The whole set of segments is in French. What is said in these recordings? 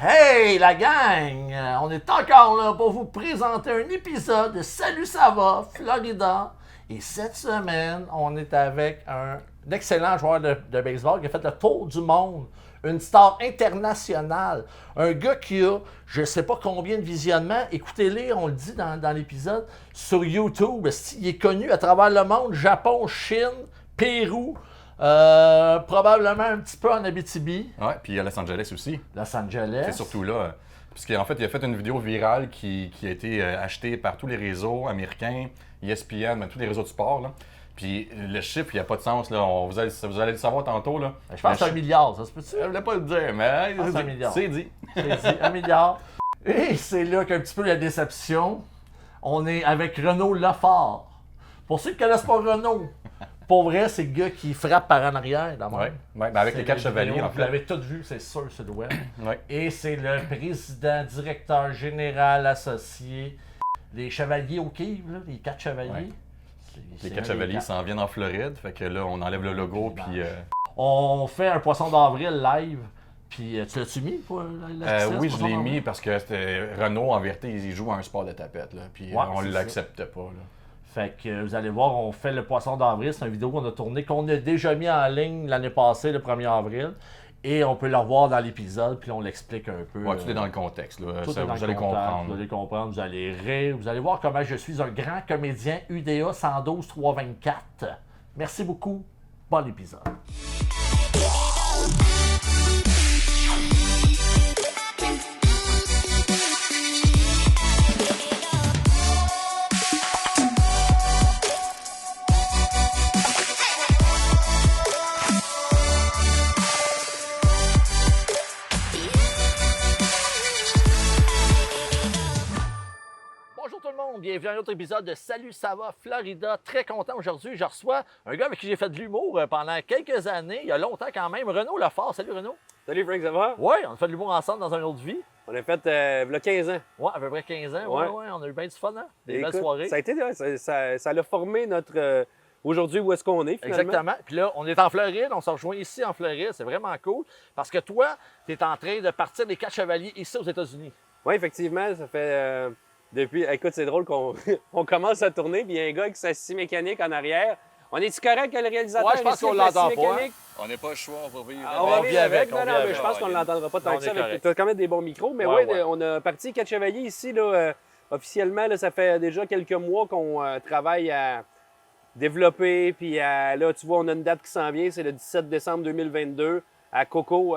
Hey la gang! On est encore là pour vous présenter un épisode de Salut ça va, Florida. Et cette semaine, on est avec un excellent joueur de baseball qui a fait le tour du monde. Une star internationale. Un gars qui a, je ne sais pas combien de visionnements, écoutez-les, on le dit dans l'épisode, sur YouTube. Il est connu à travers le monde, Japon, Chine, Pérou, probablement un petit peu en Abitibi. Ouais, puis à Los Angeles aussi. Los Angeles. C'est surtout là. Parce qu'en fait, il a fait une vidéo virale qui a été achetée par tous les réseaux américains, ESPN, tous les réseaux de sport. Là. Puis le chiffre, il n'y a pas de sens. Là. Vous allez le savoir tantôt. Là. Je pense que c'est 1 milliard, ça se peut-tu? Je ne voulais pas le dire, mais c'est 1 milliard. C'est dit. C'est dit, 1 milliard. Et c'est là qu'un petit peu la déception. On est avec Renaud Lefort. Pour ceux qui ne connaissent pas Renaud, pour vrai, c'est le gars qui frappe par en arrière. Oui, ben avec les 4 chevaliers, en fait. Vous l'avez tous vu, c'est sûr, sur le web. Ouais. Et c'est le président, directeur général associé des Chevaliers au Kiv, là, les 4 chevaliers. Ouais. Les 4 chevaliers s'en viennent en Floride, fait que là, on enlève le logo, puis... On fait un poisson d'avril live, puis tu l'as-tu mis pour oui, je l'ai mis parce que Renaud, en vérité, il joue à un sport de tapette, là, puis on ne l'acceptait pas. Là. Fait que vous allez voir, on fait le poisson d'avril, c'est une vidéo qu'on a tournée, qu'on a déjà mis en ligne l'année passée, le 1er avril. Et on peut le revoir dans l'épisode, puis on l'explique un peu. Ouais, tout est dans le contexte. Là. Tout Ça, est dans vous allez comprendre. Vous allez comprendre, vous allez rire, vous allez voir comment je suis un grand comédien UDA 112 324. Merci beaucoup. Bon épisode. Bienvenue à un autre épisode de Salut ça va Florida. Très content aujourd'hui. Je reçois un gars avec qui j'ai fait de l'humour pendant quelques années, il y a longtemps quand même, Renaud Lefort. Salut Renaud. Salut Frank, ça va? Oui, on a fait de l'humour ensemble dans une autre vie. On a fait il y a 15 ans. Oui, à peu près 15 ans. Ouais, on a eu bien du fun, hein? Des belles soirées. Ça a été, ça a formé notre... aujourd'hui, où est-ce qu'on est, finalement. Exactement. Puis là, on est en Floride, on se rejoint ici en Floride. C'est vraiment cool parce que toi, tu es en train de partir des 4 chevaliers ici aux États-Unis. Oui, effectivement, ça fait... Depuis, écoute, c'est drôle qu'on on commence à tourner, puis il y a un gars avec sa scie mécanique en arrière. On est-tu correct que le réalisateur je pense qu'on l'entend pas. On n'est pas le choix, on va vivre. On va vivre avec. Non, mais je pense qu'on ne l'entendra pas tant que ça. Tu as quand même des bons micros. Mais oui, on a parti 4 chevaliers ici. Là, officiellement, là, ça fait déjà quelques mois qu'on travaille à développer. Puis là, tu vois, on a une date qui s'en vient. C'est le 17 décembre 2022 à Coco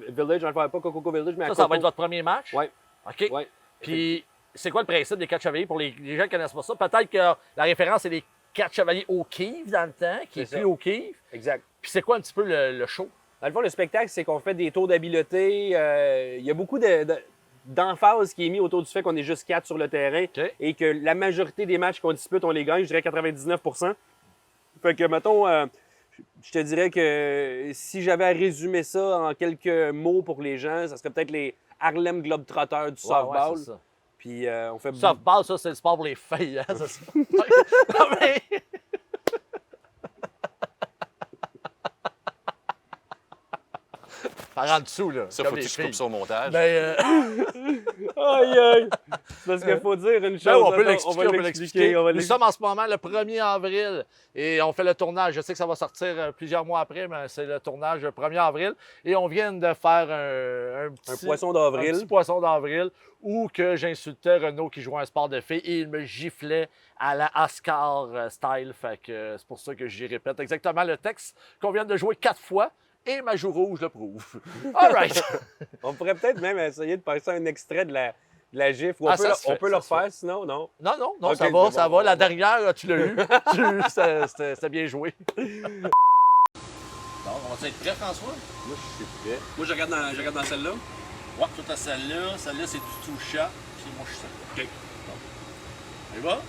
Village. Je ne parle pas Coco Village, mais à Coco. Ça va être votre premier match? Oui. OK. Ouais. Puis... c'est quoi le principe des 4 chevaliers pour les gens qui ne connaissent pas ça? Peut-être que la référence, c'est les 4 chevaliers au Kiv dans le temps, qui est plus au Kiv. Exact. Puis c'est quoi un petit peu le show? Dans le fond, le spectacle, c'est qu'on fait des tours d'habileté. Il y a beaucoup d'emphase qui est mis autour du fait qu'on est juste 4 sur le terrain et que la majorité des matchs qu'on dispute, on les gagne, je dirais 99 %. Fait que, mettons, je te dirais que si j'avais à résumer ça en quelques mots pour les gens, ça serait peut-être les Harlem Globetrotters du softball. Ouais, c'est ça. Puis on fait... Softball, ça, c'est le sport pour les filles, hein, c'est ça? Non, mais... Par en dessous, là. Ça, faut que tu coupes ça au montage. Mais, aïe, aïe! Parce qu'il faut dire une chose. On peut l'expliquer. Nous Nous sommes en ce moment le 1er avril et on fait le tournage. Je sais que ça va sortir plusieurs mois après, mais c'est le tournage le 1er avril. Et on vient de faire un poisson d'avril. Un petit poisson d'avril où que j'insultais Renaud qui jouait un sport de filles et il me giflait à la Oscar style. Fait que c'est pour ça que j'y répète exactement le texte qu'on vient de jouer 4 fois. Et ma joue rouge le prouve. All right! On pourrait peut-être même essayer de passer un extrait de la gifle. Ou on peut le refaire, sinon, non? Non, okay, ça va. La dernière, tu l'as eu. C'était bien joué. Bon, on va être prêt, François? Moi, je suis prêt. Moi, je regarde dans celle-là. Ouais, toi, t'as celle-là. Celle-là, c'est du toucha. Puis moi, je suis celle-là. OK. On y va?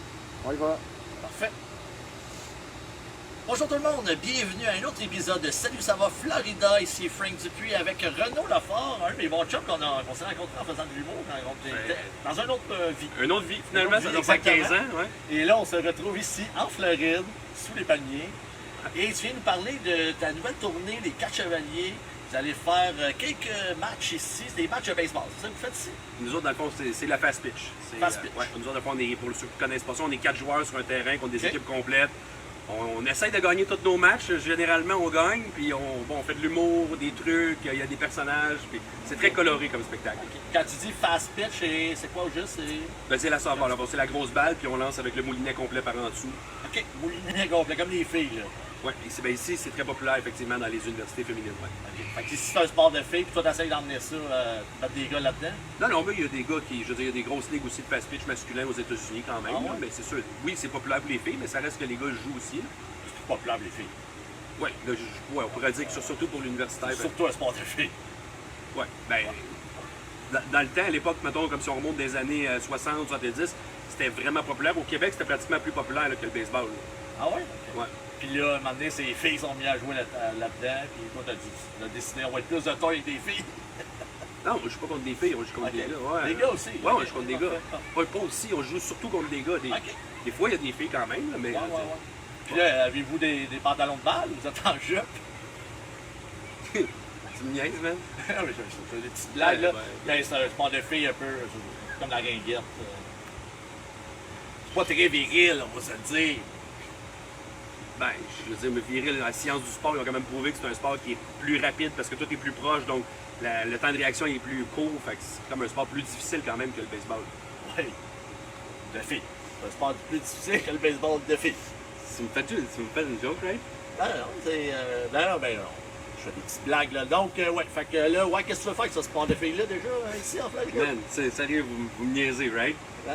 On y va. Parfait. Bonjour tout le monde, bienvenue à un autre épisode de Salut ça va Florida, ici Frank Dupuis avec Renaud Lefort, un de mes bons chums qu'on s'est rencontrés en faisant de l'humour dans une autre vie. Une autre vie, finalement, ça doit faire 15 ans. Ouais. Et là, on se retrouve ici en Floride, sous les palmiers. Et tu viens nous parler de ta nouvelle tournée, les 4 chevaliers, Vous allez faire quelques matchs ici, c'est des matchs de baseball, c'est ça que vous faites ici? Nous autres, dans le fond, c'est la fast pitch. Fast pitch. Ouais, nous autres, dans le fond, pour ceux qui ne connaissent pas ça, on est 4 joueurs sur un terrain contre des Ok. équipes complètes. On essaye de gagner tous nos matchs. Généralement, on gagne, puis on fait de l'humour, des trucs, il y a des personnages. Puis c'est très coloré comme spectacle. Quand tu dis fast pitch, c'est quoi au juste? Ben, c'est la softball. Là, c'est la grosse balle, puis on lance avec le moulinet complet par en dessous. OK, moulinet complet, comme les filles, là. Ouais, et ici, c'est très populaire, effectivement, dans les universités féminines. Ouais. OK. Fait que si c'est un sport de filles, puis toi, t'essayes d'emmener ça, mettre des gars là-dedans? Non, non, mais il y a des gars qui, je veux dire, il y a des grosses ligues aussi de fast pitch masculin aux États-Unis quand même. Ah ouais? Là, mais c'est sûr, oui, c'est populaire pour les filles, mais ça reste que les gars jouent aussi. Là. C'est plus populaire pour les filles. Ouais, là, ouais, on pourrait dire que surtout pour l'universitaire. C'est surtout un sport de filles. Ouais, ben, dans le temps, à l'époque, mettons, comme si on remonte des années 60, 70, c'était vraiment populaire. Au Québec, c'était pratiquement plus populaire là, que le baseball. Là. Ah ouais? Ouais. Puis là, à un moment donné, ces filles sont mises à jouer là-dedans, puis toi, t'as décidé, on va être plus de temps avec des filles. Non, je joue pas contre des filles, on joue contre Ok. des gars. Ouais. Des gars aussi? Ouais, Ok. on joue contre des gars. Pas aussi, on joue surtout contre des gars. Ok. Des fois, il y a des filles quand même, là, mais. Ouais, ouais, ouais. Puis là, avez-vous des pantalons de balle? Vous êtes en jupe? Tu me niaises, man? Ah oui, c'est des petites blagues, là. Ouais. Ben, c'est un sport de filles un peu comme la ringuette. C'est pas très viril, on va se le dire. Ben, je veux dire, me viril, la science du sport, ils ont quand même prouvé que c'est un sport qui est plus rapide parce que toi, t'es plus proche, donc le temps de réaction est plus court. Fait que c'est comme un sport plus difficile quand même que le baseball. Oui. De filles. C'est un sport plus difficile que le baseball de filles. Tu me fais une joke, right? Non, non, c'est. Ben non. Je fais des petites blagues, là. Donc, ouais. Fait que là, ouais, qu'est-ce que tu veux faire avec ce sport de filles-là, déjà, ici, en Floride? Man, sérieux, vous me niaisez, right? Non,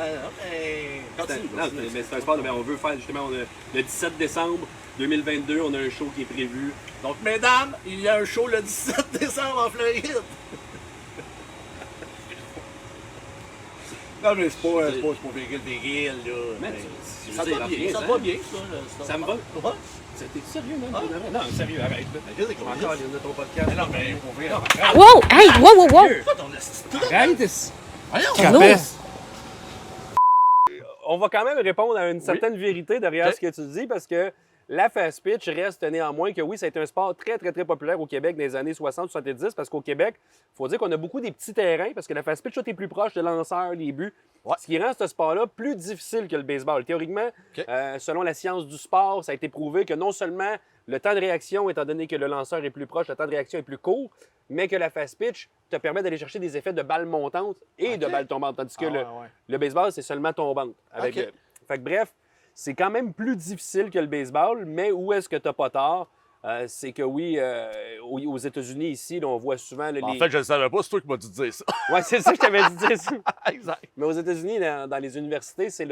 mais. Continue. Non, mais c'est un sport, mais on veut faire justement, le 17 décembre 2022, on a un show qui est prévu. Donc, mesdames, il y a un show le 17 décembre en Floride. Non, mais c'est pas viril, là. Man, Mais ça te va bien, ça te va bien, ça. Ça me va? Ouais. T'es sérieux, man? Ah. Non, sérieux, arrête. Qu'est-ce que Encore, il y a ton podcast. Mais non, mais pour vrai. Wow! Hey! Wow, wow, wow! Pourquoi ton assistant? Arrête! Allô? On va quand même répondre à une certaine vérité derrière Ok. ce que tu dis parce que la fast pitch reste néanmoins que oui, ça a été un sport très, très, très populaire au Québec dans les années 60-70 parce qu'au Québec, il faut dire qu'on a beaucoup des petits terrains parce que la fast pitch, tout est plus proche de lanceurs, les buts. Ouais. Ce qui rend ce sport-là plus difficile que le baseball. Théoriquement, Ok. selon la science du sport, ça a été prouvé que non seulement le temps de réaction, étant donné que le lanceur est plus proche, le temps de réaction est plus court, mais que la fast pitch te permet d'aller chercher des effets de balles montantes et de Ok. balles tombantes. Tandis que Ah, le, ouais. le baseball, c'est seulement tombante. Avec Ok. Fait que bref, c'est quand même plus difficile que le baseball, mais où est-ce que tu n'as pas tort? C'est que oui, aux États-Unis, ici, là, on voit souvent... là, En les... fait, je ne savais pas, c'est toi qui m'as dit de dire ça. Ouais, c'est ça que je t'avais dit de dire ça. Exact. Mais aux États-Unis, dans les universités, c'est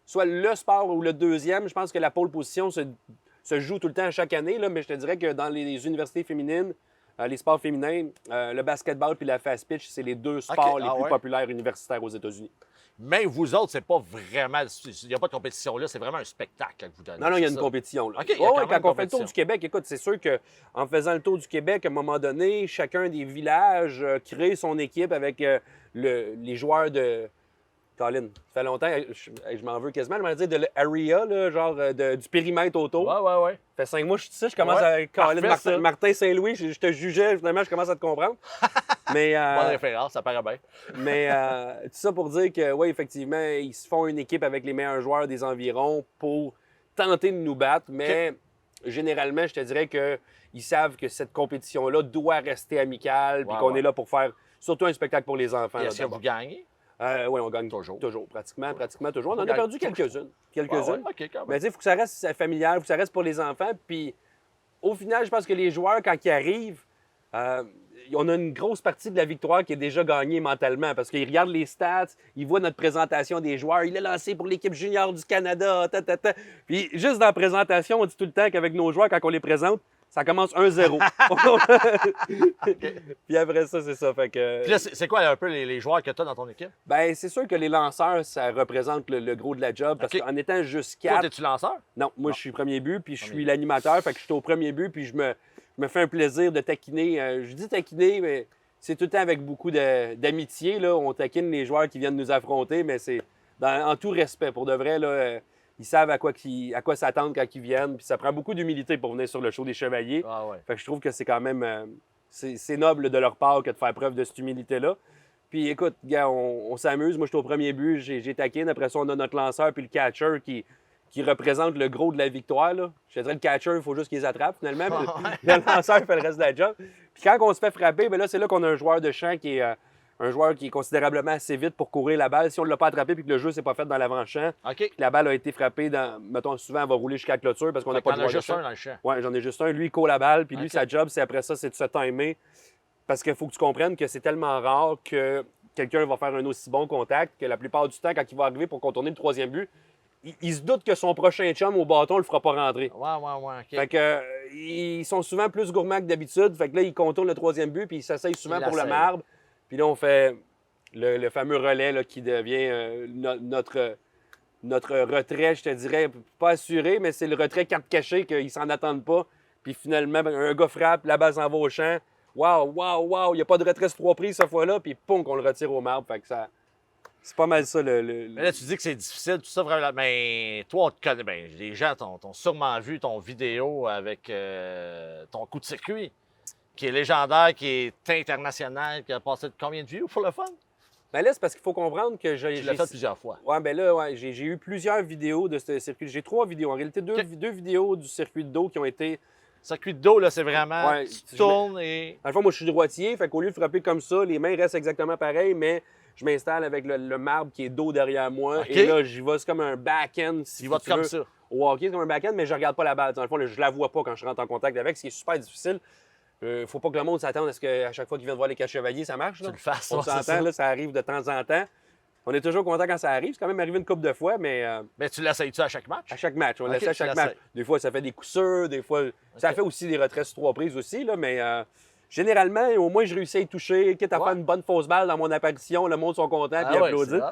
soit le sport ou le deuxième. Je pense que la pole position se joue tout le temps chaque année, là, mais je te dirais que dans les universités féminines, les sports féminins, le basketball puis la fast pitch, c'est les deux sports les ah plus ouais. populaires universitaires aux États-Unis. Mais vous autres, c'est pas vraiment. Il n'y a pas de compétition là, c'est vraiment un spectacle que vous donnez. Non, non, il y a c'est une ça? compétition. Là. OK, il y a quand même quand une on fait le tour compétition. du Québec, écoute, c'est sûr qu'en faisant le tour du Québec, à un moment donné, chacun des villages crée son équipe avec les joueurs de... Colin, ça fait longtemps, je m'en veux quasiment, je m'en dire de l'area, là, genre du périmètre autour. Ouais. Ça fait 5 mois que je suis ici, je commence Ouais, à... Colin, parfait, ça. Martin Saint-Louis, je te jugeais, finalement, je commence à te comprendre. Mais, Bonne référence, ça paraît bien. mais tout ça pour dire que, oui, effectivement, ils se font une équipe avec les meilleurs joueurs des environs pour tenter de nous battre. Mais généralement, je te dirais qu'ils savent que cette compétition-là doit rester amicale puis Ouais, qu'on ouais. est là pour faire surtout un spectacle pour les enfants. Puis là, est-ce que d'abord. vous gagnez? Oui, on gagne Toujours. pratiquement toujours. On en a gagne perdu quelques-unes. Ouais, OK, quand même. Mais tu sais, il faut que ça reste familial, il faut que ça reste pour les enfants. Puis au final, je pense que les joueurs, quand ils arrivent, on a une grosse partie de la victoire qui est déjà gagnée mentalement parce qu'ils regardent les stats, ils voient notre présentation des joueurs. Il est lancé pour l'équipe junior du Canada. Puis juste dans la présentation, on dit tout le temps qu'avec nos joueurs, quand on les présente, ça commence 1-0. Puis après ça, c'est ça. Fait que, Puis là, c'est quoi un peu les joueurs que tu as dans ton équipe? ben, c'est sûr que les lanceurs, ça représente le gros de la job parce OK. qu'en étant juste Toi, 4, es-tu lanceur? non, moi, je suis premier but, puis je suis l'animateur, fait que je suis au premier but, puis je me fais un plaisir de taquiner. Je dis taquiner, mais c'est tout le temps avec beaucoup d'amitié. Là. On taquine les joueurs qui viennent nous affronter, mais c'est en tout respect. Pour de vrai, là, ils savent à quoi s'attendre quand ils viennent, puis ça prend beaucoup d'humilité pour venir sur le show des Chevaliers. Ah ouais. Fait que je trouve que c'est quand même c'est noble de leur part que de faire preuve de cette humilité-là. Puis écoute, gars, on s'amuse. Moi, j'étais au premier but, j'ai taquine. Après ça, on a notre lanceur puis le catcher qui représente le gros de la victoire. Là. Je te dirais, le catcher, il faut juste qu'il les attrape finalement. Le lanceur fait le reste de la job. Puis quand on se fait frapper, bien là, c'est là qu'on a un joueur de champ qui est un joueur qui est considérablement assez vite pour courir la balle. Si on ne l'a pas attrapé et que le jeu ne s'est pas fait dans l'avant-champ, que la balle a été frappée dans. Mettons, souvent, elle va rouler jusqu'à la clôture parce qu'on n'a pas de joueur de champ. Dans le champ. Oui, j'en ai juste un. Lui, il court la balle. Puis lui, sa job, c'est après ça, c'est de se timer. Parce qu'il faut que tu comprennes que c'est tellement rare que quelqu'un va faire un aussi bon contact que la plupart du temps, quand il va arriver pour contourner le troisième but, il se doute que son prochain chum au bâton ne le fera pas rentrer. Ouais, OK. Fait que, ils sont souvent plus gourmands que d'habitude. Fait que là, ils contournent le troisième but puis ils s'essayent souvent pour le marbre. Puis là, on fait le fameux relais là, qui devient notre retrait, je te dirais, pas assuré, mais c'est le retrait carte cachée qu'ils s'en attendent pas. Puis finalement, un gars frappe, la balle s'en va au champ. Wow, il n'y a pas de retrait sur 3 prises cette fois-là, puis poum, qu'on le retire au marbre. Fait que ça. C'est pas mal ça. Mais là, tu dis que c'est difficile, tout ça, vraiment. Mais toi, on te connaît. Ben, les gens t'ont sûrement vu ton vidéo avec ton coup de circuit, qui est légendaire, qui est international, qui a passé de combien de views pour le fun? Ben là, c'est parce qu'il faut comprendre que Tu l'as fait plusieurs fois. Ouais, ben là, j'ai eu plusieurs vidéos de ce circuit. J'ai 3 vidéos. En réalité, deux vidéos du circuit de dos qui ont été. Circuit de dos, là, c'est vraiment. Ouais, tu tournes et. Dans le fond, moi, je suis droitier, fait qu'au lieu de frapper comme ça, les mains restent exactement pareilles, mais je m'installe avec le marbre qui est dos derrière moi. OK. Et là, j'y vais, c'est comme un back-end. Si Il va tu comme veux. ça. Au hockey, c'est comme un back-end, mais je regarde pas la balle. Dans le fond, là, je la vois pas quand je rentre en contact avec, ce qui est super difficile. Faut pas que le monde s'attende à ce qu'à chaque fois qu'il vient de voir les Quatre-Chevaliers, ça marche. Là. Tu le fasses, On ouais, c'est s'entend, ça. là, ça arrive de temps en temps. On est toujours content quand ça arrive. C'est quand même arrivé une couple de fois, mais Mais tu l'essayes-tu à chaque match? à chaque match. On Ok, l'essaie à tu chaque l'essayes. match. Des fois, ça fait des coups sûrs, des fois, ça fait aussi des retraits sur 3 prises aussi, là, mais généralement, au moins, je réussis à y toucher. Quitte à faire une bonne fausse balle dans mon apparition, le monde sont contents et ouais, applaudit. c'est hot.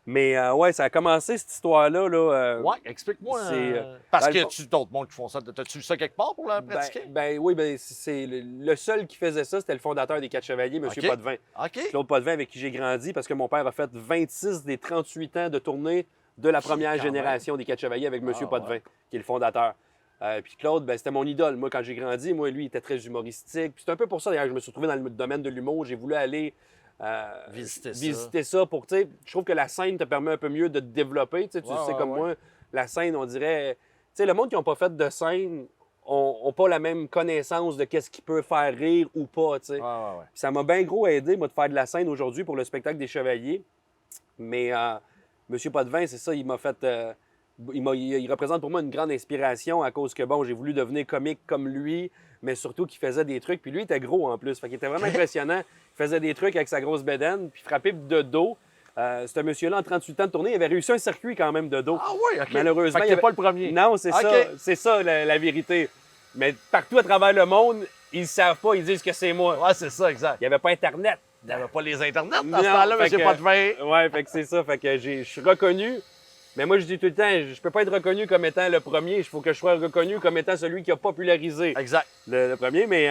Mais ouais, ça a commencé cette histoire-là. Là, Ouais, explique-moi. c'est, Parce dans le que fond- tu d'autres mondes qui font ça. T'as-tu vu ça quelque part pour la pratiquer? Oui, c'est le seul qui faisait ça, c'était le fondateur des Quatre-Chevaliers, M. OK. Potvin. OK. Claude Potvin, avec qui j'ai grandi, parce que mon père a fait 26 des 38 ans de tournée de la première quand génération des Quatre-Chevaliers avec M. Ah, Potvin, ouais. qui est le fondateur. Puis Claude, ben, c'était mon idole. Moi, quand j'ai grandi, lui, il était très humoristique. Puis c'est un peu pour ça, d'ailleurs, que je me suis retrouvé dans le domaine de l'humour. J'ai voulu aller visiter ça pour, tu sais, je trouve que la scène te permet un peu mieux de te développer. Tu sais, comme moi, la scène, on dirait... Tu sais, le monde qui n'a pas fait de scène ont pas la même connaissance de qu'est-ce qui peut faire rire ou pas, tu sais. Ouais. Puis ça m'a bien gros aidé, moi, de faire de la scène aujourd'hui pour le spectacle des Chevaliers. Mais M. Potvin, c'est ça, il m'a fait... il représente pour moi une grande inspiration à cause que, bon, j'ai voulu devenir comique comme lui, mais surtout qu'il faisait des trucs. Puis lui, il était gros en plus. Fait qu'il était vraiment impressionnant. Il faisait des trucs avec sa grosse bédaine, puis frappé de dos. Ce monsieur-là, en 38 ans de tournée, il avait réussi un circuit quand même de dos. Ah oui, OK. Malheureusement, Fait que il t'es avait- pas le premier. Non, c'est OK. ça. C'est ça, la vérité. Mais partout à travers le monde, ils ne savent pas, ils disent que c'est moi. Ouais, c'est ça, exact. Il n'y avait pas Internet. Il n'y avait pas les internets dans Non, ce temps-là, fait monsieur que- Potvin. Ouais, fait que c'est ça. Fait que je suis reconnu. Mais moi, je dis tout le temps, je peux pas être reconnu comme étant le premier. Il faut que je sois reconnu comme étant celui qui a popularisé Exact. le premier. Mais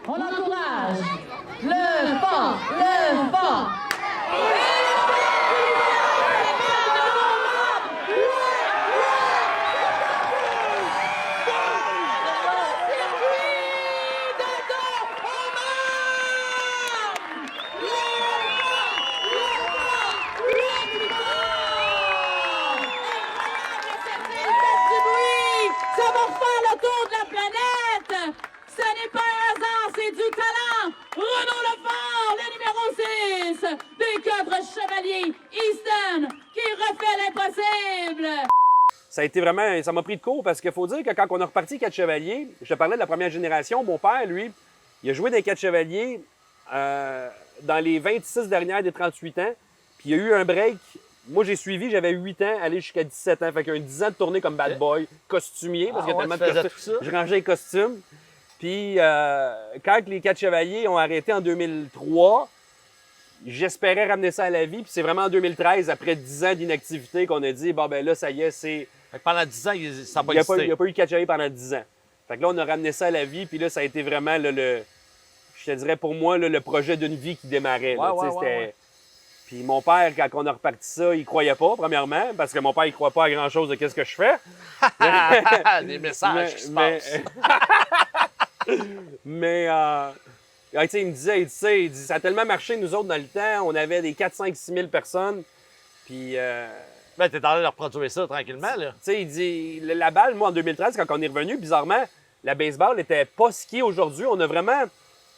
On encourage le fort. Ça va refaire le tour de la planète. Ce n'est pas un hasard, c'est du talent. Renaud Lefort, le numéro 6 des Quatre Chevaliers, Easton, qui refait l'impossible. ça a été vraiment. Ça m'a pris de court parce qu'il faut dire que quand on a reparti Quatre Chevaliers, je te parlais de la première génération, mon père, lui, il a joué des Quatre Chevaliers dans les 26 dernières des 38 ans. Puis il y a eu un break. Moi, j'ai suivi, j'avais 8 ans, aller jusqu'à 17 ans. Fait qu'il y a eu 10 ans de tournée comme bad boy, costumier, parce qu'il y a ouais, tellement tu de faisais costumes. tout ça? Je rangeais les costumes. Puis quand les Quatre Chevaliers ont arrêté en 2003, j'espérais ramener ça à la vie. Puis c'est vraiment en 2013, après 10 ans d'inactivité, qu'on a dit, bon, ben là, ça y est, c'est. Fait que pendant 10 ans, ça n'a pas Il n'y a, existé. pas eu de Quatre Chevaliers pendant 10 ans. Fait que là, on a ramené ça à la vie. Puis là, ça a été vraiment je te dirais pour moi, là, le projet d'une vie qui démarrait. Là. Ouais, Tu sais, ouais. Puis mon père, quand on a reparti ça, il croyait pas, premièrement, parce que mon père, il croit pas à grand-chose de qu'est-ce que je fais. Des messages qui se mais- passent. Mais, tu sais, il me disait, il dit, ça a tellement marché, nous autres, dans le temps, on avait des 4, 5, 6 000 personnes. Puis, Ben, t'es en train de reproduire ça tranquillement, là. tu sais, il dit, la balle, moi, en 2013, quand on est revenu, bizarrement, la baseball n'était pas ce qui est aujourd'hui. On a vraiment,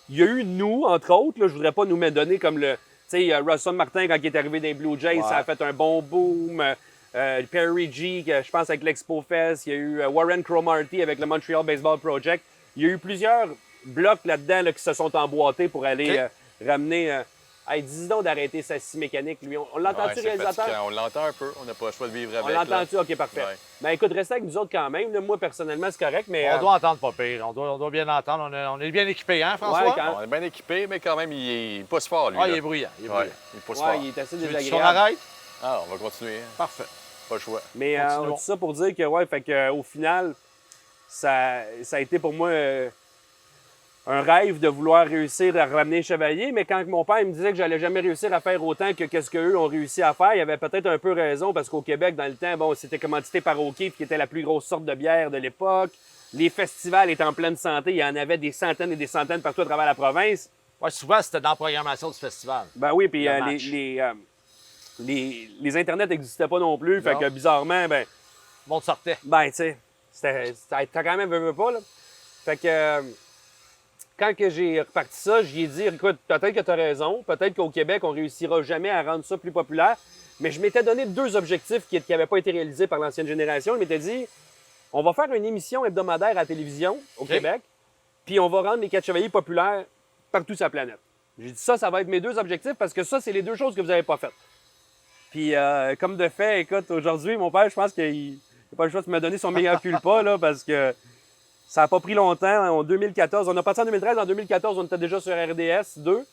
il y a eu nous, entre autres, là, je voudrais pas nous me donner comme le, tu sais, Russell Martin, quand il est arrivé dans les Blue Jays, ça a fait un bon boom. Perry G, je pense, avec l'Expo Fest. Il y a eu Warren Cromartie avec le Montreal Baseball Project. Il y a eu plusieurs blocs là-dedans là, qui se sont emboîtés pour aller ramener... Hey, dis donc d'arrêter sa scie mécanique, lui. On l'entend-tu, c'est réalisateur? fatigant. On l'entend un peu. On n'a pas le choix de vivre On avec. l'entend-tu? OK, parfait. Ouais. Ben écoute, restez avec nous autres quand même. Là, moi, personnellement, c'est correct, mais... On doit entendre pas pire. On doit bien entendre. On est bien équipés, hein, François? Ouais, quand- On est bien équipé, mais quand même, il pousse fort, lui. Ah, là. il est bruyant. Il est Ouais, bruyant. il pousse Ouais, fort. il est assez Tu veux qu'on désagréable. arrête? Ah, on va continuer. hein. Parfait. Pas le choix. Mais Continuons. tout ça pour dire que, ouais, fait que, au final, ça a été pour moi un rêve de vouloir réussir à ramener Chevalier. Mais quand mon père me disait que j'allais jamais réussir à faire autant que qu'est-ce qu'eux ont réussi à faire, il avait peut-être un peu raison parce qu'au Québec, dans le temps, bon, c'était commandité par O'Keeffe, qui était la plus grosse sorte de bière de l'époque. Les festivals étaient en pleine santé. Il y en avait des centaines et des centaines partout à travers la province. Ouais, souvent, c'était dans la programmation du festival. Ben oui, puis Le match. les internets n'existaient pas non plus. Fait Non. que bizarrement, ben, Le monde sortait. tu sais, t'as quand même veux pas, là. Fait que quand que j'ai reparti ça, j'y ai dit, écoute, peut-être que tu as raison, peut-être qu'au Québec, on réussira jamais à rendre ça plus populaire, mais je m'étais donné 2 objectifs qui n'avaient pas été réalisés par l'ancienne génération. Je m'étais dit, on va faire une émission hebdomadaire à la télévision au Québec, puis on va rendre les 4 chevaliers populaires partout sur la planète. J'ai dit, ça va être mes 2 objectifs parce que ça, c'est les 2 choses que vous n'avez pas faites. Puis, comme de fait, écoute, aujourd'hui, mon père, je pense qu'il n'a pas le choix de me donner son meilleur culpa, là, parce que ça n'a pas pris longtemps. En 2014, on a parti en 2013. En 2014, on était déjà sur RDS 2.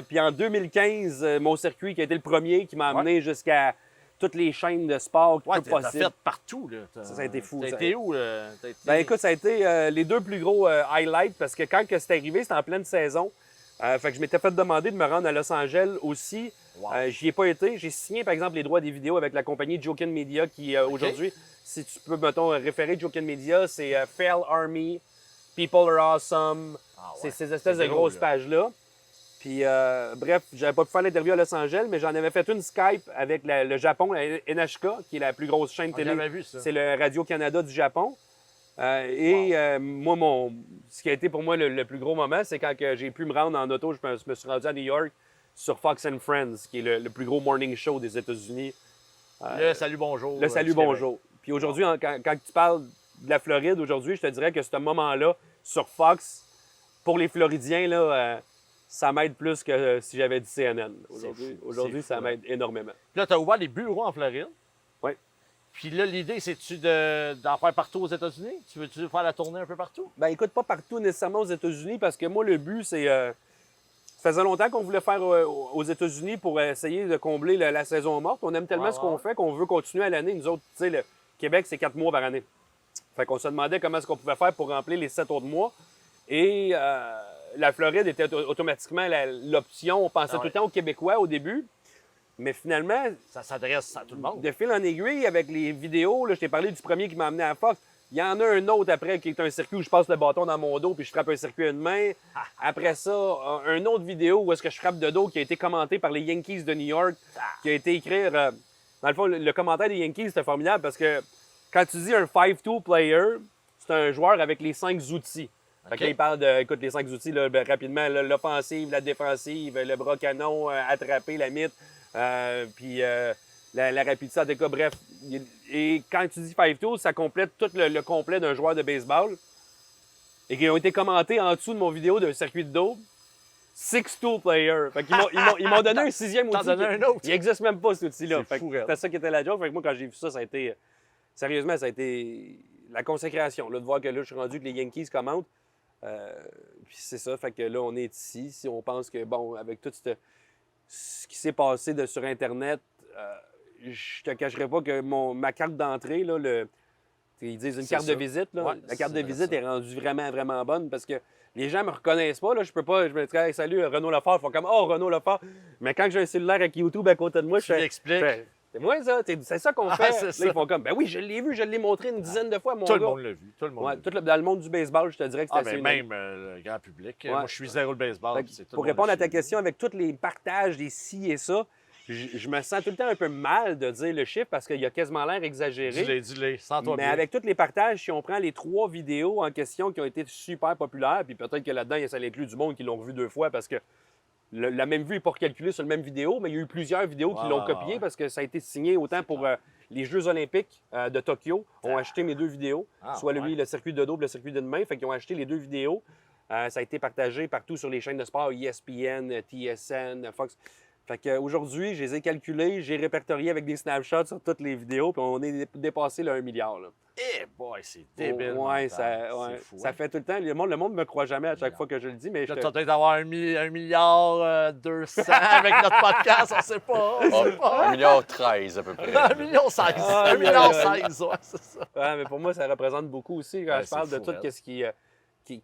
Puis en 2015, mon circuit, qui a été le premier, qui m'a amené jusqu'à toutes les chaînes de sport Ouais, t'as possibles. fait partout, là. Ça a été fou, T'as ça. été où, là? T'as été- Ben écoute, ça a été les 2 plus gros highlights parce que quand que c'est arrivé, c'était en pleine saison. Fait que je m'étais fait demander de me rendre à Los Angeles aussi. Wow. J'y ai pas été. J'ai signé, par exemple, les droits des vidéos avec la compagnie Jokin Media qui, aujourd'hui, si tu peux, mettons, référer Jokin Media, c'est Fail Army, People Are Awesome. Ah ouais. C'est ces espèces C'est de gros, grosses là. pages-là. Puis, bref, j'avais pas pu faire l'interview à Los Angeles, mais j'en avais fait une Skype avec le Japon, la NHK, qui est la plus grosse chaîne On télé. l'avait vu, ça. C'est le Radio-Canada du Japon. Moi, ce qui a été pour moi le plus gros moment, c'est quand que j'ai pu me rendre en auto. Je me suis rendu à New York sur Fox and Friends, qui est le plus gros morning show des États-Unis. Le salut, bonjour. Le salut, du Québec. bonjour. Puis aujourd'hui, quand tu parles de la Floride, aujourd'hui, je te dirais que ce moment-là, sur Fox, pour les Floridiens, là, ça m'aide plus que si j'avais dit CNN. Aujourd'hui, fou, ça hein. m'aide énormément. Puis là, t'as ouvert des bureaux en Floride. Oui. Puis là, l'idée, c'est-tu d'en faire partout aux États-Unis? Tu veux-tu faire la tournée un peu partout? Ben écoute, pas partout nécessairement aux États-Unis, parce que moi, le but, c'est... ça faisait longtemps qu'on voulait faire aux États-Unis pour essayer de combler la saison morte. On aime tellement Ouais, ce qu'on ouais. fait qu'on veut continuer à l'année. Nous autres, tu sais, le Québec, c'est 4 mois par année. Fait qu'on se demandait comment est-ce qu'on pouvait faire pour remplir les 7 autres mois. Et la Floride était automatiquement l'option. On pensait Ah ouais. tout le temps aux Québécois au début. Mais finalement, Ça s'adresse à tout le monde. de fil en aiguille, avec les vidéos, là, je t'ai parlé du premier qui m'a amené à Fox. Il y en a un autre après qui est un circuit où je passe le bâton dans mon dos puis je frappe un circuit à une main. Après ça, un autre vidéo où est-ce que je frappe de dos qui a été commenté par les Yankees de New York, qui a été écrit... dans le fond, le commentaire des Yankees, c'était formidable parce que quand tu dis un 5-2 player, c'est un joueur avec les 5 outils. Fait que là, il parle de, écoute, les 5 outils, là, ben, rapidement, là, l'offensive, la défensive, le bras canon, attraper la mythe, puis la rapidité, en tout cas, bref. Et quand tu dis 5-2, ça complète tout le complet d'un joueur de baseball. Et qui ont été commentés en dessous de mon vidéo d'un circuit de dos. 6-2 player. Fait qu'ils ils m'ont donné un 6e T'en outil. donné un autre. Il n'existe même pas, cet outil-là. C'est Fait que fou, raide. c'était ça qui était la joke. Fait que moi, quand j'ai vu ça, ça a été... Sérieusement, ça a été la consécration. Là, de voir que là, je suis rendu que les Yankees commentent. Puis c'est ça. Fait que là, on est ici. Si on pense que, bon, avec tout ce qui s'est passé sur Internet, je te cacherai pas que ma carte d'entrée, là, ils disent une C'est carte ça. de visite. Là. Ouais, la carte de c'est visite ça. est rendue vraiment, vraiment bonne parce que Les gens me reconnaissent pas, là, je peux pas, je me dis hey, salut Renaud Lefort, ils font comme oh Renaud Lefort. Mais quand j'ai un cellulaire avec YouTube à côté de moi, je Tu fais l'expliques. c'est moi ça, c'est ça qu'on Ah, fait. c'est Là, ça. ils font comme ben oui, je l'ai vu, je l'ai montré une dizaine de fois mon Tout le gars. monde l'a vu. Tout le monde Ouais, l'a vu. tout dans le monde du baseball, je te dirais que c'est Ah, assez mais unanime. même le grand public. Ouais. Moi, je suis zéro le baseball. Fait que puis c'est tout le pour monde répondre le à ta suit. question, avec tous les partages des ci et ça, je me sens tout le temps un peu mal de dire le chiffre parce qu'il a quasiment l'air exagéré. Dis-les, sens-toi Mais bien. avec tous les partages, si on prend les 3 vidéos en question qui ont été super populaires, puis peut-être que là-dedans, ça inclut du monde qui l'ont revu 2 fois parce que la même vue n'est pas recalculée sur la même vidéo, mais il y a eu plusieurs vidéos qui Ouais, l'ont ouais, copié ouais. parce que ça a été signé autant pour les Jeux olympiques de Tokyo. Ont acheté mes 2 vidéos, Ah, soit ouais. le circuit de dos et le circuit de main. Fait qu'ils ont acheté les 2 vidéos. Ça a été partagé partout sur les chaînes de sport, ESPN, TSN, Fox. Fait qu'aujourd'hui, je les ai calculés, j'ai répertorié avec des snapshots sur toutes les vidéos, puis on est dépassé le 1 milliard. Là. Eh boy, c'est débile. Ouais, mental. ça C'est fou, ça hein. fait tout le temps. Le monde me croit jamais à chaque fois que je le dis, mais je Là, te- tu vas peut-être avoir 1 milliard 200 avec notre podcast, on sait pas. On sait pas. 1 milliard 13 à peu près. 1 million 16. Ah, 1 milliard aïe, aïe. 16, ouais, c'est ça. Ouais, mais pour moi, ça représente beaucoup aussi quand Ouais, je parle c'est de fou, tout raide.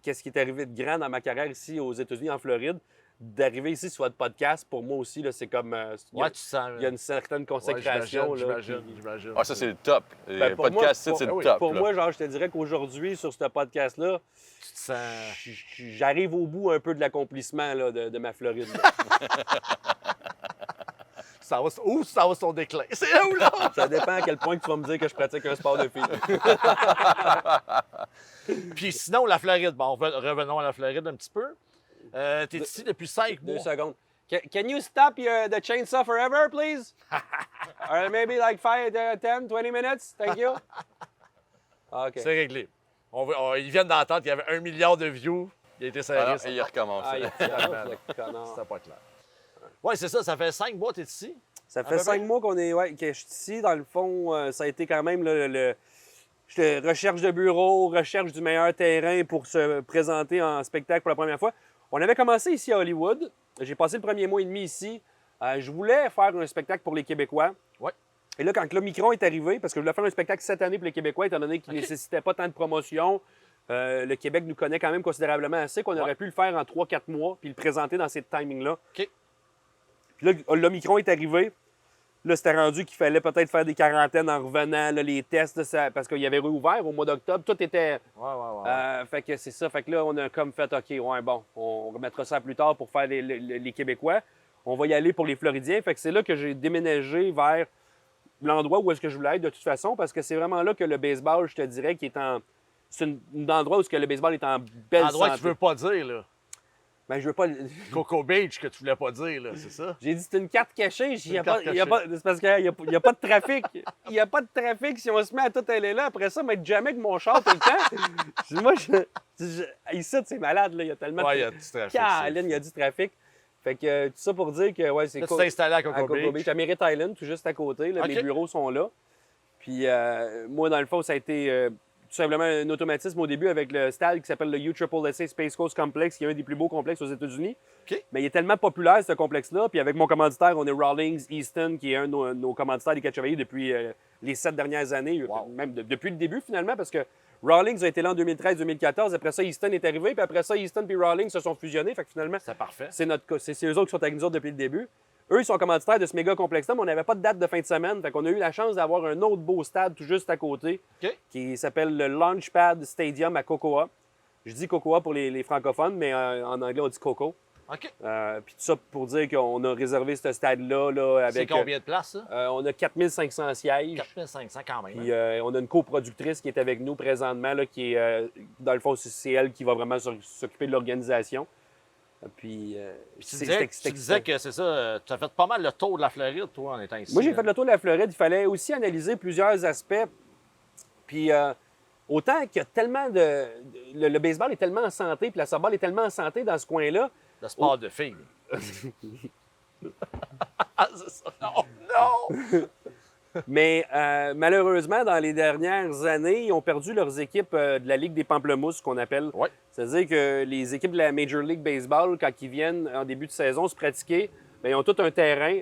qu'est-ce qui est arrivé de grand dans ma carrière ici aux États-Unis, en Floride. D'arriver ici sur votre podcast, pour moi aussi, là, c'est comme. Ouais, tu sens. il y a une certaine consécration. Ouais, là, j'imagine, puis- j'imagine. Ah, ça, c'est le top. Ben, Le pour moi, podcast, pour- c'est ah le oui, top. Pour là. moi, genre, je te dirais qu'aujourd'hui, sur ce podcast-là, Tu te sens. j'arrive au bout un peu de l'accomplissement là, de ma Floride. là. Ça va, où ça va son déclin? C'est où, là? Ça dépend à quel point que tu vas me dire que je pratique un sport de filles. Puis sinon, la Floride. Bon, revenons à la Floride un petit peu. T'es ici depuis 5 2 mois. secondes. Can you stop the chainsaw forever, please? Or maybe like 5, 10, 20 minutes? Thank you. Ah, OK. C'est réglé. Ils viennent d'entendre qu'il y avait 1 milliard de views. Il a été serré. Alors, ça. et il recommence. Ah, il C'était pas clair. Ouais, c'est ça. Ça fait 5 mois que t'es ici. Ça À fait peu 5 près. mois que je suis ici. Dans le fond, ça a été quand même recherche de bureau, recherche du meilleur terrain pour se présenter en spectacle pour la première fois. On avait commencé ici à Hollywood. J'ai passé le premier mois et demi ici. Je voulais faire un spectacle pour les Québécois. Ouais. Et là, quand l'Omicron est arrivé, parce que je voulais faire un spectacle cette année pour les Québécois, étant donné qu'il ne nécessitait pas tant de promotion, le Québec nous connaît quand même considérablement assez qu'on aurait pu le faire en 3-4 mois puis le présenter dans ces timings-là. OK. Puis là, l'Omicron est arrivé. Là, c'était rendu qu'il fallait peut-être faire des quarantaines en revenant, là, les tests, parce qu'il y avait réouvert au mois d'octobre. Tout était... Ouais. fait que c'est ça. Fait que là, on a comme fait, OK, ouais, bon, on remettra ça plus tard pour faire les Québécois. On va y aller pour les Floridiens. Fait que c'est là que j'ai déménagé vers l'endroit où est-ce que je voulais être de toute façon, parce que c'est vraiment là que le baseball, je te dirais, qui est en... C'est un endroit où est-ce que le baseball est en belle Endroit que santé. tu veux pas dire, là. Ben, je veux pas... Coco Beach que tu voulais pas dire, là, c'est ça? J'ai dit c'est une carte cachée. une carte C'est parce qu'il n'y a pas de trafic. Il n'y a pas de trafic. Si on se met à tout aller là, après ça, mettre jamais avec mon char tout le temps. Moi, ici, c'est malade. Là. Il y a tellement Ouais, il y de a du trafic. Caroline, il y a du trafic. Fait que tout ça pour dire que ouais, c'est Là, tu t'es installé à Coco Beach. à Merritt Island, tout juste à côté. Là, OK. Mes bureaux sont là. Puis moi, dans le fond, ça a été tout simplement un automatisme au début avec le stade qui s'appelle le USSSA Space Coast Complex, qui est un des plus beaux complexes aux États-Unis. OK. Mais il est tellement populaire, ce complexe-là. Puis avec mon commanditaire, on est Rawlings Easton, qui est un de nos commanditaires des Quatre Chevaliers depuis les 7 dernières années, même depuis le début finalement, parce que Rawlings a été là en 2013-2014. Après ça, Easton est arrivé. Puis après ça, Easton et Rawlings se sont fusionnés. Fait que finalement, C'est parfait. c'est eux autres qui sont avec nous autres depuis le début. Eux, ils sont commanditaires de ce méga complexe-là, mais on n'avait pas de date de fin de semaine. Fait qu'on a eu la chance d'avoir un autre beau stade tout juste à côté, OK. qui s'appelle le Launchpad Stadium à Cocoa. Je dis Cocoa pour les francophones, mais en anglais, on dit Coco. OK. Puis tout ça pour dire qu'on a réservé ce stade-là là, C'est avec... combien de places, ça? on a 4500 sièges. 4500 quand même. Puis on a une coproductrice qui est avec nous présentement, là, qui est, dans le fond, c'est elle qui va vraiment s'occuper de l'organisation. Puis, Tu disais que c'est ça, tu as fait pas mal le tour de la Floride, toi, en étant ici. Moi, j'ai fait le tour de la Floride. Il fallait aussi analyser plusieurs aspects. Puis, autant qu'il y a tellement de... Le baseball est tellement en santé, puis la softball est tellement en santé dans ce coin-là. Le sport de filles. C'est ça. Non! Mais malheureusement, dans les dernières années, ils ont perdu leurs équipes de la Ligue des Pamplemousses, qu'on appelle. Ouais. C'est-à-dire que les équipes de la Major League Baseball, quand ils viennent en début de saison se pratiquer, bien, ils ont tout un terrain,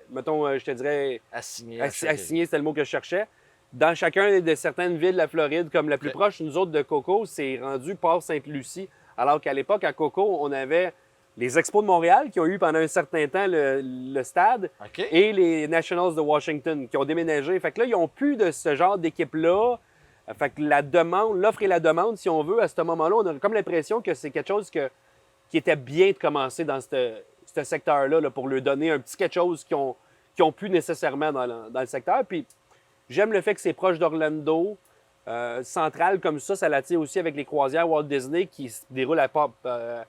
mettons, je te dirais, Assigné. assigné, c'était le mot que je cherchais. dans chacun de certaines villes de la Floride, comme la plus Ok. proche, nous autres de Coco, c'est rendu Port-Sainte-Lucie. Alors qu'à l'époque, à Coco, on avait les Expos de Montréal qui ont eu pendant un certain temps le stade OK. et les Nationals de Washington qui ont déménagé. Fait que là, ils n'ont plus de ce genre d'équipe-là. Fait que la demande, l'offre et la demande, si on veut, à ce moment-là, on a comme l'impression que c'est quelque chose qui était bien de commencer dans ce secteur-là là, pour leur donner un petit quelque chose qu'ils ont plus nécessairement dans le secteur. Puis j'aime le fait que c'est proche d'Orlando. Central comme ça l'attire aussi avec les croisières Walt Disney qui se déroulent à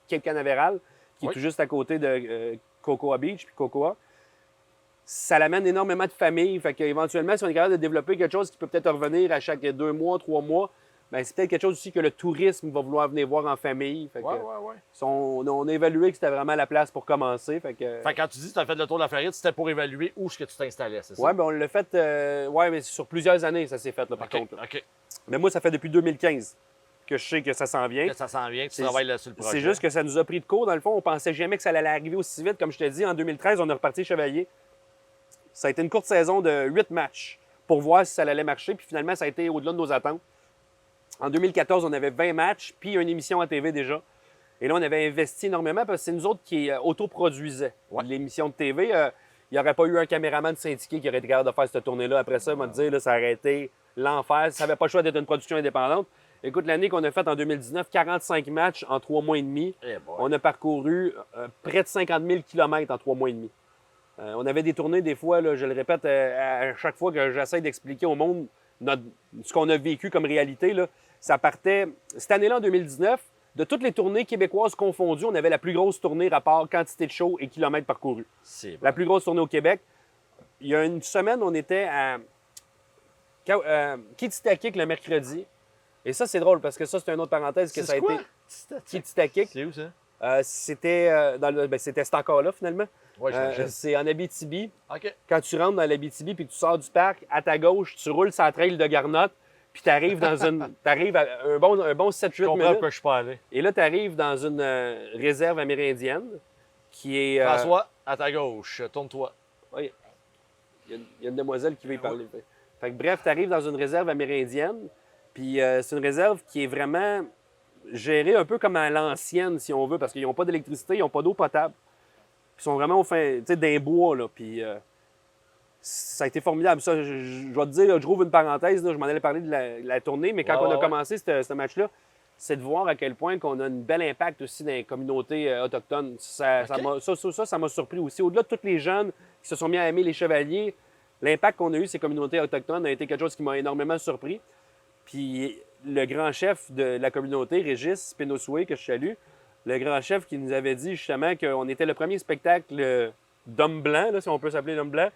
Cape Canaveral, qui est tout juste à côté de Cocoa Beach puis Cocoa. Ça l'amène énormément de familles. Fait qu'éventuellement, si on est capable de développer quelque chose qui peut peut-être revenir à chaque 2 mois, 3 mois, ben c'est peut-être quelque chose aussi que le tourisme va vouloir venir voir en famille. Fait que, Ouais. on a évalué que c'était vraiment la place pour commencer. Fait que, Fait que quand tu dis que tu as fait le tour de la Floride, c'était pour évaluer où est-ce que tu t'installais, c'est ça? ouais, ben on l'a fait mais sur plusieurs années, ça s'est fait là, par OK. contre. là. OK. Mais moi, ça fait depuis 2015 que je sais que ça s'en vient. Que ça s'en vient, que tu C'est- travailles là sur le projet. C'est juste que ça nous a pris de court. Dans le fond, on pensait jamais que ça allait arriver aussi vite. Comme je te dis, en 2013, on est reparti Chevalier. Ça a été une courte saison de 8 matchs pour voir si ça allait marcher. Puis finalement, ça a été au-delà de nos attentes. En 2014, on avait 20 matchs, puis une émission à TV déjà. Et là, on avait investi énormément parce que c'est nous autres qui autoproduisaient l'émission de TV. Il n'y aurait pas eu un caméraman syndiqué qui aurait été capable de faire cette tournée-là. Après ça, on m'a dit, là, ça aurait été l'enfer. Ça n'avait pas le choix d'être une production indépendante. Écoute, l'année qu'on a faite en 2019, 45 matchs en 3 mois et demi. Eh boy. On a parcouru près de 50 000 km en 3 mois et demi. On avait des tournées, des fois, là, je le répète, à chaque fois que j'essaie d'expliquer au monde ce qu'on a vécu comme réalité, là, ça partait. Cette année-là, en 2019, de toutes les tournées québécoises confondues, on avait la plus grosse tournée rapport quantité de shows et kilomètres parcourus. C'est bon. La plus grosse tournée au Québec. Il y a une semaine, on était à Kititakik le mercredi. Et ça, c'est drôle parce que ça, c'est une autre parenthèse que ça a été. Kititakik. C'est où ça? C'était cet encore là finalement. Ouais, j'imagine. C'est en Abitibi. OK. Quand tu rentres dans l'Abitibi puis que tu sors du parc, à ta gauche, tu roules sur la trail de Garnotte, puis tu arrives dans t'arrives à un bon 7-8 Je comprends minutes. pourquoi je suis pas allé. Et là, tu arrives dans une réserve amérindienne qui est. François, à ta gauche, tourne-toi. Oui. Il y a une demoiselle qui veut y parler. Fait que, bref, tu arrives dans une réserve amérindienne, puis c'est une réserve qui est vraiment gérée un peu comme à l'ancienne, si on veut, parce qu'ils n'ont pas d'électricité, ils n'ont pas d'eau potable. Ils sont vraiment au fin, tu sais, d'un bois, là. Puis ça a été formidable. Ça, je dois te dire, là, je rouvre une parenthèse, là, je m'en allais parler de la tournée, mais quand on a commencé ce match-là, c'est de voir à quel point qu'on a un bel impact aussi dans les communautés autochtones. Ça m'a surpris aussi. Au-delà de tous les jeunes qui se sont mis à aimer les chevaliers, l'impact qu'on a eu ces communautés autochtones a été quelque chose qui m'a énormément surpris. Puis le grand chef de la communauté, Régis Pénosoué, que je salue, le grand chef qui nous avait dit justement qu'on était le premier spectacle d'homme blanc, là, si on peut s'appeler l'homme blanc,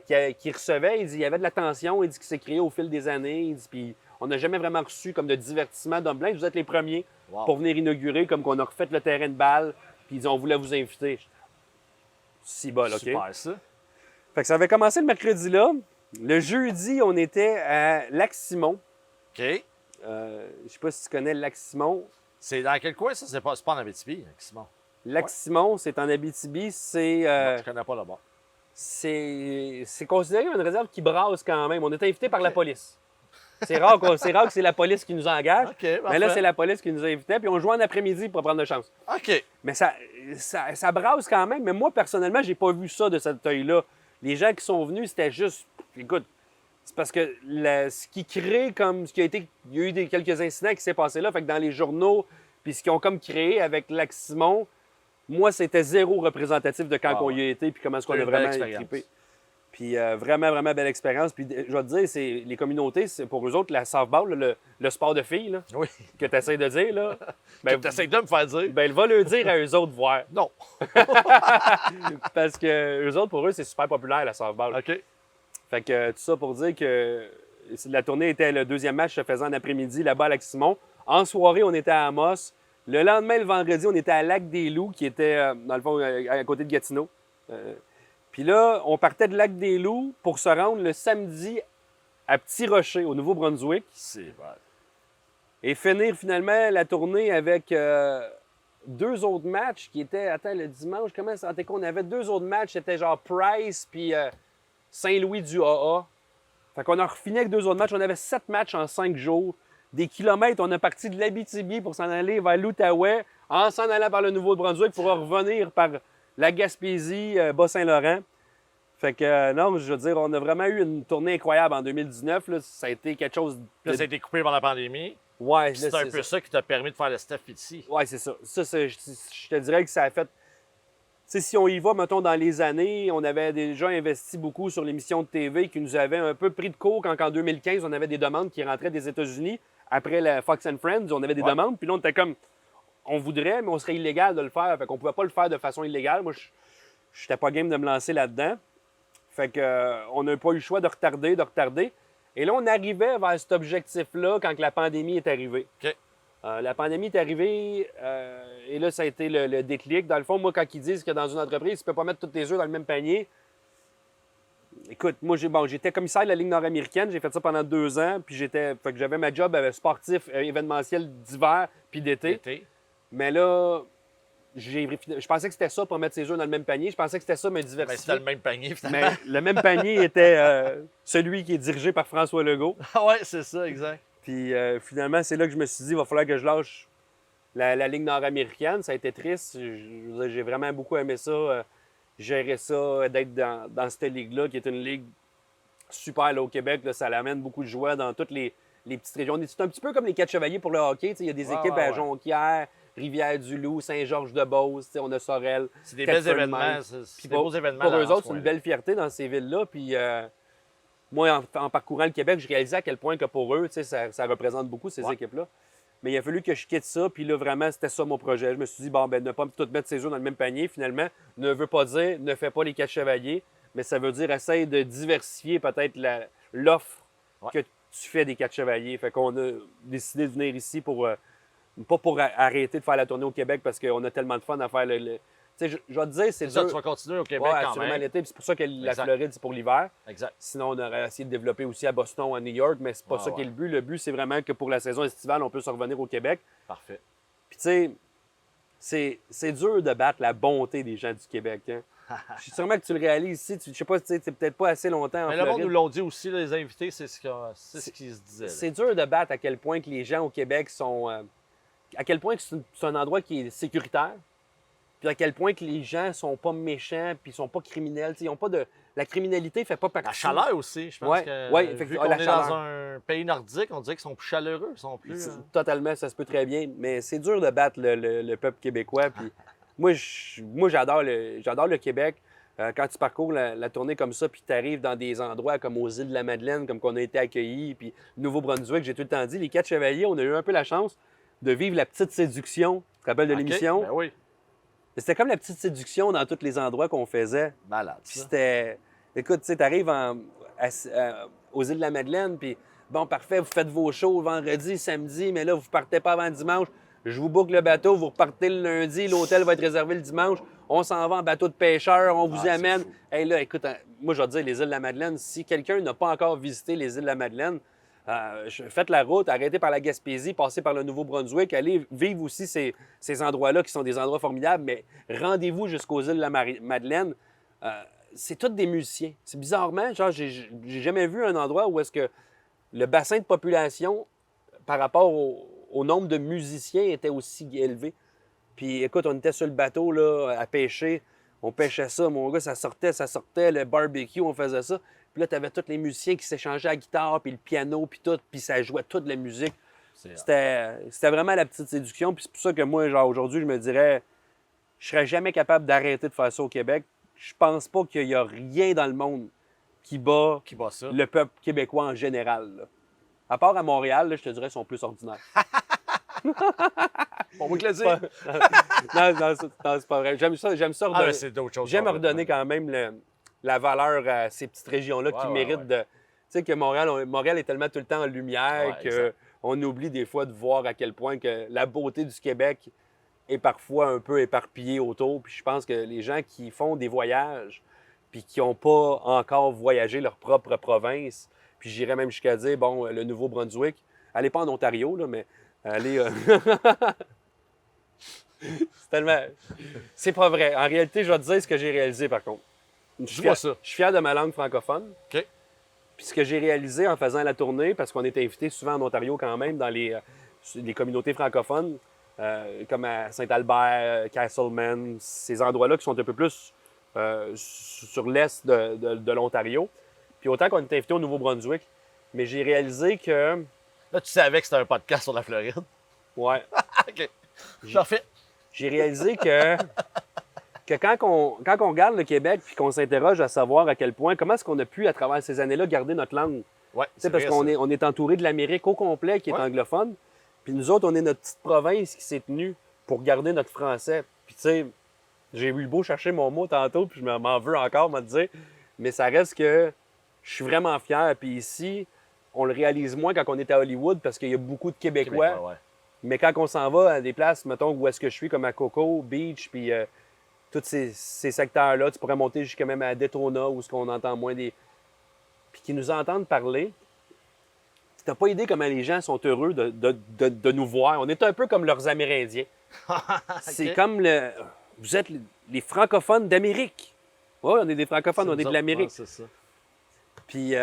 qui recevait. Il dit il y avait de l'attention, il dit qu'il s'est créé au fil des années. Il dit, puis on n'a jamais vraiment reçu comme de divertissement d'homme blanc. Vous êtes les premiers pour venir inaugurer, comme qu'on a refait le terrain de balle. Puis ils dit on voulait vous inviter. Si bol, OK? Super, ça. Fait que ça avait commencé le mercredi là. Le jeudi, on était à Lac-Simon. OK. Je sais pas si tu connais Lac-Simon. C'est dans quel coin, ça? C'est pas en Abitibi, Simon. Lac-Simon, c'est en Abitibi. C'est Je connais pas là-bas. c'est considéré une réserve qui brasse quand même. On est invité par la police. C'est rare que c'est la police qui nous engage. OK, Mais là, parfait. c'est la police qui nous invitait. Puis on jouait en après-midi pour prendre de chance. OK. Mais ça brasse quand même. Mais moi, personnellement, j'ai pas vu ça de cet œil-là. Les gens qui sont venus, c'était juste... Écoute, c'est parce que ce qui crée comme... Il y a eu quelques incidents qui s'est passé là. Fait que dans les journaux, puis ce qu'ils ont comme créé avec Lac-Simon, moi, c'était zéro représentatif de quand on y a été puis comment est-ce qu'on a Une belle vraiment expérience. trippé. Puis vraiment, vraiment belle expérience. Puis je vais te dire, les communautés, c'est pour eux autres, la softball, le sport de filles, là, Oui. que tu essaies de dire, là, ben, Tu essaies de me faire dire. ben, va le dire à eux autres voir. Non. Parce que eux autres, pour eux, c'est super populaire, la softball. OK. Fait que tout ça pour dire que la tournée était le deuxième match se faisant en après-midi là-bas à Lac-Simon. En soirée, on était à Amos. Le lendemain, le vendredi, on était à Lac-des-Loups, qui était, dans le fond, à côté de Gatineau. Puis là, on partait de Lac-des-Loups pour se rendre le samedi à Petit Rocher, au Nouveau-Brunswick. C'est vrai. Et finir finalement la tournée avec 2 autres matchs qui étaient... Attends, le dimanche, comment c'était qu'on avait 2 autres matchs? C'était genre Price puis Saint-Louis du AA. Fait qu'on a refini avec 2 autres matchs. On avait 7 matchs en 5 jours. Des kilomètres, on est parti de l'Abitibi pour s'en aller vers l'Outaouais, en s'en allant par le Nouveau-Brunswick pour revenir par la Gaspésie, Bas-Saint-Laurent. Fait que, non, je veux dire, on a vraiment eu une tournée incroyable en 2019. Là. Ça a été quelque chose de... Là, ça a été coupé par la pandémie. Ouais, C'est un peu ça qui t'a permis de faire le stuff ici. Ouais, c'est ça. Je te dirais que ça a fait... Tu sais, si on y va, mettons, dans les années, on avait déjà investi beaucoup sur l'émission de TV qui nous avait un peu pris de court quand en 2015, on avait des demandes qui rentraient des États-Unis. Après la Fox and Friends, on avait des demandes. Puis là, on était comme... On voudrait, mais on serait illégal de le faire. Fait qu'on pouvait pas le faire de façon illégale. Moi, je n'étais pas game de me lancer là-dedans. Fait que, on n'a pas eu le choix de retarder. Et là, on arrivait vers cet objectif-là quand la pandémie est arrivée. OK. La pandémie est arrivée et là, ça a été le déclic. Dans le fond, moi, quand ils disent que dans une entreprise, tu ne peux pas mettre tous tes œufs dans le même panier. Écoute, moi, j'étais commissaire de la Ligue nord-américaine. J'ai fait ça pendant 2 ans. Puis fait que j'avais ma job sportif, événementiel d'hiver puis d'été. Mais là, je pensais que c'était ça pour mettre ses œufs dans le même panier. Je pensais que c'était ça, me diversifier. Mais c'était le même panier, finalement. Mais le même panier était celui qui est dirigé par François Legault. Ouais, c'est ça, exact. Puis finalement, c'est là que je me suis dit, il va falloir que je lâche la Ligue nord-américaine. Ça a été triste. J'ai vraiment beaucoup aimé ça, gérer ça, d'être dans cette ligue-là, qui est une ligue super là, au Québec. Là, ça l'amène beaucoup de joie dans toutes les petites régions. C'est un petit peu comme les 4 chevaliers pour le hockey. Il y a des équipes à Jonquière, Rivière-du-Loup, Saint-Georges-de-Beauce, on a Sorel. C'est des belles événements. C'est des beaux événements. Pour eux autres, c'est une belle fierté dans ces villes-là. Puis moi, en parcourant le Québec, je réalisais à quel point que pour eux, ça représente beaucoup ces équipes-là. Mais il a fallu que je quitte ça. Puis là, vraiment, c'était ça mon projet. Je me suis dit, bon, ben, ne pas tout mettre ses œufs dans le même panier, finalement, ne veut pas dire ne fais pas les 4 chevaliers, mais ça veut dire essaye de diversifier peut-être l'offre que tu fais des 4 chevaliers. Fait qu'on a décidé de venir ici pour... pas pour arrêter de faire la tournée au Québec parce qu'on a tellement de fun à faire Tu sais, je vais te dire, c'est ça, dur. tu vas continuer au Québec quand absolument même. l'été. Puis c'est pour ça que la Floride, c'est pour l'hiver. Exact. Sinon, on aurait essayé de développer aussi à Boston, à New York, mais c'est pas ça qui est le but. Le but, c'est vraiment que pour la saison estivale, on puisse revenir au Québec. Parfait. Puis tu sais, c'est dur de battre la bonté des gens du Québec. Hein? Je suis sûrement que tu le réalises ici. Je sais pas, tu sais, peut-être pas assez longtemps en Mais Floride. le monde nous l'ont dit aussi, là, les invités, c'est ce qu'ils se disaient. C'est dur de battre à quel point que les gens au Québec sont... à quel point que c'est un endroit qui est sécuritaire, puis à quel point que les gens sont pas méchants, puis sont pas criminels. Ils ont pas de... La criminalité fait pas partie... La chaleur aussi, je pense que vu qu'on est dans un pays nordique, on dirait qu'ils sont plus chaleureux, ils sont plus... Totalement, ça se peut très bien, mais c'est dur de battre le peuple québécois. Puis moi, j'adore le Québec. Quand tu parcours la tournée comme ça, puis tu arrives dans des endroits comme aux îles de la Madeleine, comme qu'on a été accueillis, puis Nouveau-Brunswick, j'ai tout le temps dit, les 4 chevaliers, on a eu un peu la chance de vivre la petite séduction. Tu te rappelles de l'émission? Ben oui. C'était comme la petite séduction dans tous les endroits qu'on faisait. Malade. Puis c'était... Écoute, tu sais, t'arrives aux îles de la Madeleine, puis bon, parfait, vous faites vos shows vendredi, samedi, mais là, vous partez pas avant dimanche. Je vous boucle le bateau, vous repartez le lundi, l'hôtel va être réservé le dimanche. On s'en va en bateau de pêcheur, on vous amène. Hey, là, écoute, moi, je vais te dire, les îles de la Madeleine, si quelqu'un n'a pas encore visité les îles de la Madeleine, faites la route, arrêtez par la Gaspésie, passez par le Nouveau-Brunswick, allez vivre aussi ces endroits-là qui sont des endroits formidables, mais rendez-vous jusqu'aux îles de la Madeleine. C'est tous des musiciens. C'est bizarrement, genre, j'ai jamais vu un endroit où est-ce que le bassin de population, par rapport au nombre de musiciens, était aussi élevé. Puis écoute, on était sur le bateau là, à pêcher, on pêchait ça, mon gars, ça sortait, le barbecue, on faisait ça. Puis là, tu avais tous les musiciens qui s'échangeaient la guitare, puis le piano, puis tout, puis ça jouait toute la musique. C'était vraiment la petite séduction. Puis c'est pour ça que moi, genre, aujourd'hui, je me dirais, je serais jamais capable d'arrêter de faire ça au Québec. Je pense pas qu'il y a rien dans le monde qui bat ça. Le peuple québécois en général. Là. À part à Montréal, là, je te dirais, ils sont plus ordinaires. Pour vous que le dire. non, c'est pas vrai. J'aime ça redonner. C'est d'autres choses. J'aime redonner quand même la valeur à ces petites régions-là qui méritent de... Tu sais que Montréal est tellement tout le temps en lumière qu'on oublie des fois de voir à quel point que la beauté du Québec est parfois un peu éparpillée autour. Puis je pense que les gens qui font des voyages puis qui n'ont pas encore voyagé leur propre province, puis j'irais même jusqu'à dire, bon, le Nouveau-Brunswick, allez pas en Ontario, là, mais allez... C'est tellement... C'est pas vrai. En réalité, je vais te dire ce que j'ai réalisé, par contre. Je suis fier de ma langue francophone. OK. Puis ce que j'ai réalisé en faisant la tournée, parce qu'on est invité souvent en Ontario quand même, dans les communautés francophones, comme à Saint-Albert, Castleman, ces endroits-là qui sont un peu plus sur l'est de l'Ontario. Puis autant qu'on est invité au Nouveau-Brunswick, mais j'ai réalisé que... Là, tu savais que c'était un podcast sur la Floride. Ouais. OK. Parfait. J'ai réalisé que quand on regarde le Québec puis qu'on s'interroge à savoir à quel point, comment est-ce qu'on a pu, à travers ces années-là, garder notre langue? Ouais, C'est parce qu'on est entouré de l'Amérique au complet qui est anglophone. Puis nous autres, on est notre petite province qui s'est tenue pour garder notre français. Puis tu sais, j'ai eu le beau chercher mon mot tantôt, puis je m'en veux encore, me dire. Mais ça reste que je suis vraiment fier. Puis ici, on le réalise moins quand on est à Hollywood parce qu'il y a beaucoup de Québécois. Ouais. Mais quand on s'en va à des places, mettons, où est-ce que je suis, comme à Coco Beach, puis tous ces secteurs-là, tu pourrais monter jusqu'à même à Daytona, où ce qu'on entend moins des... Puis qui nous entendent parler. T'as pas idée comment les gens sont heureux de nous voir. On est un peu comme leurs Amérindiens. C'est comme vous êtes les francophones d'Amérique. Oui, on est des francophones, on est de l'Amérique. C'est ça. Puis,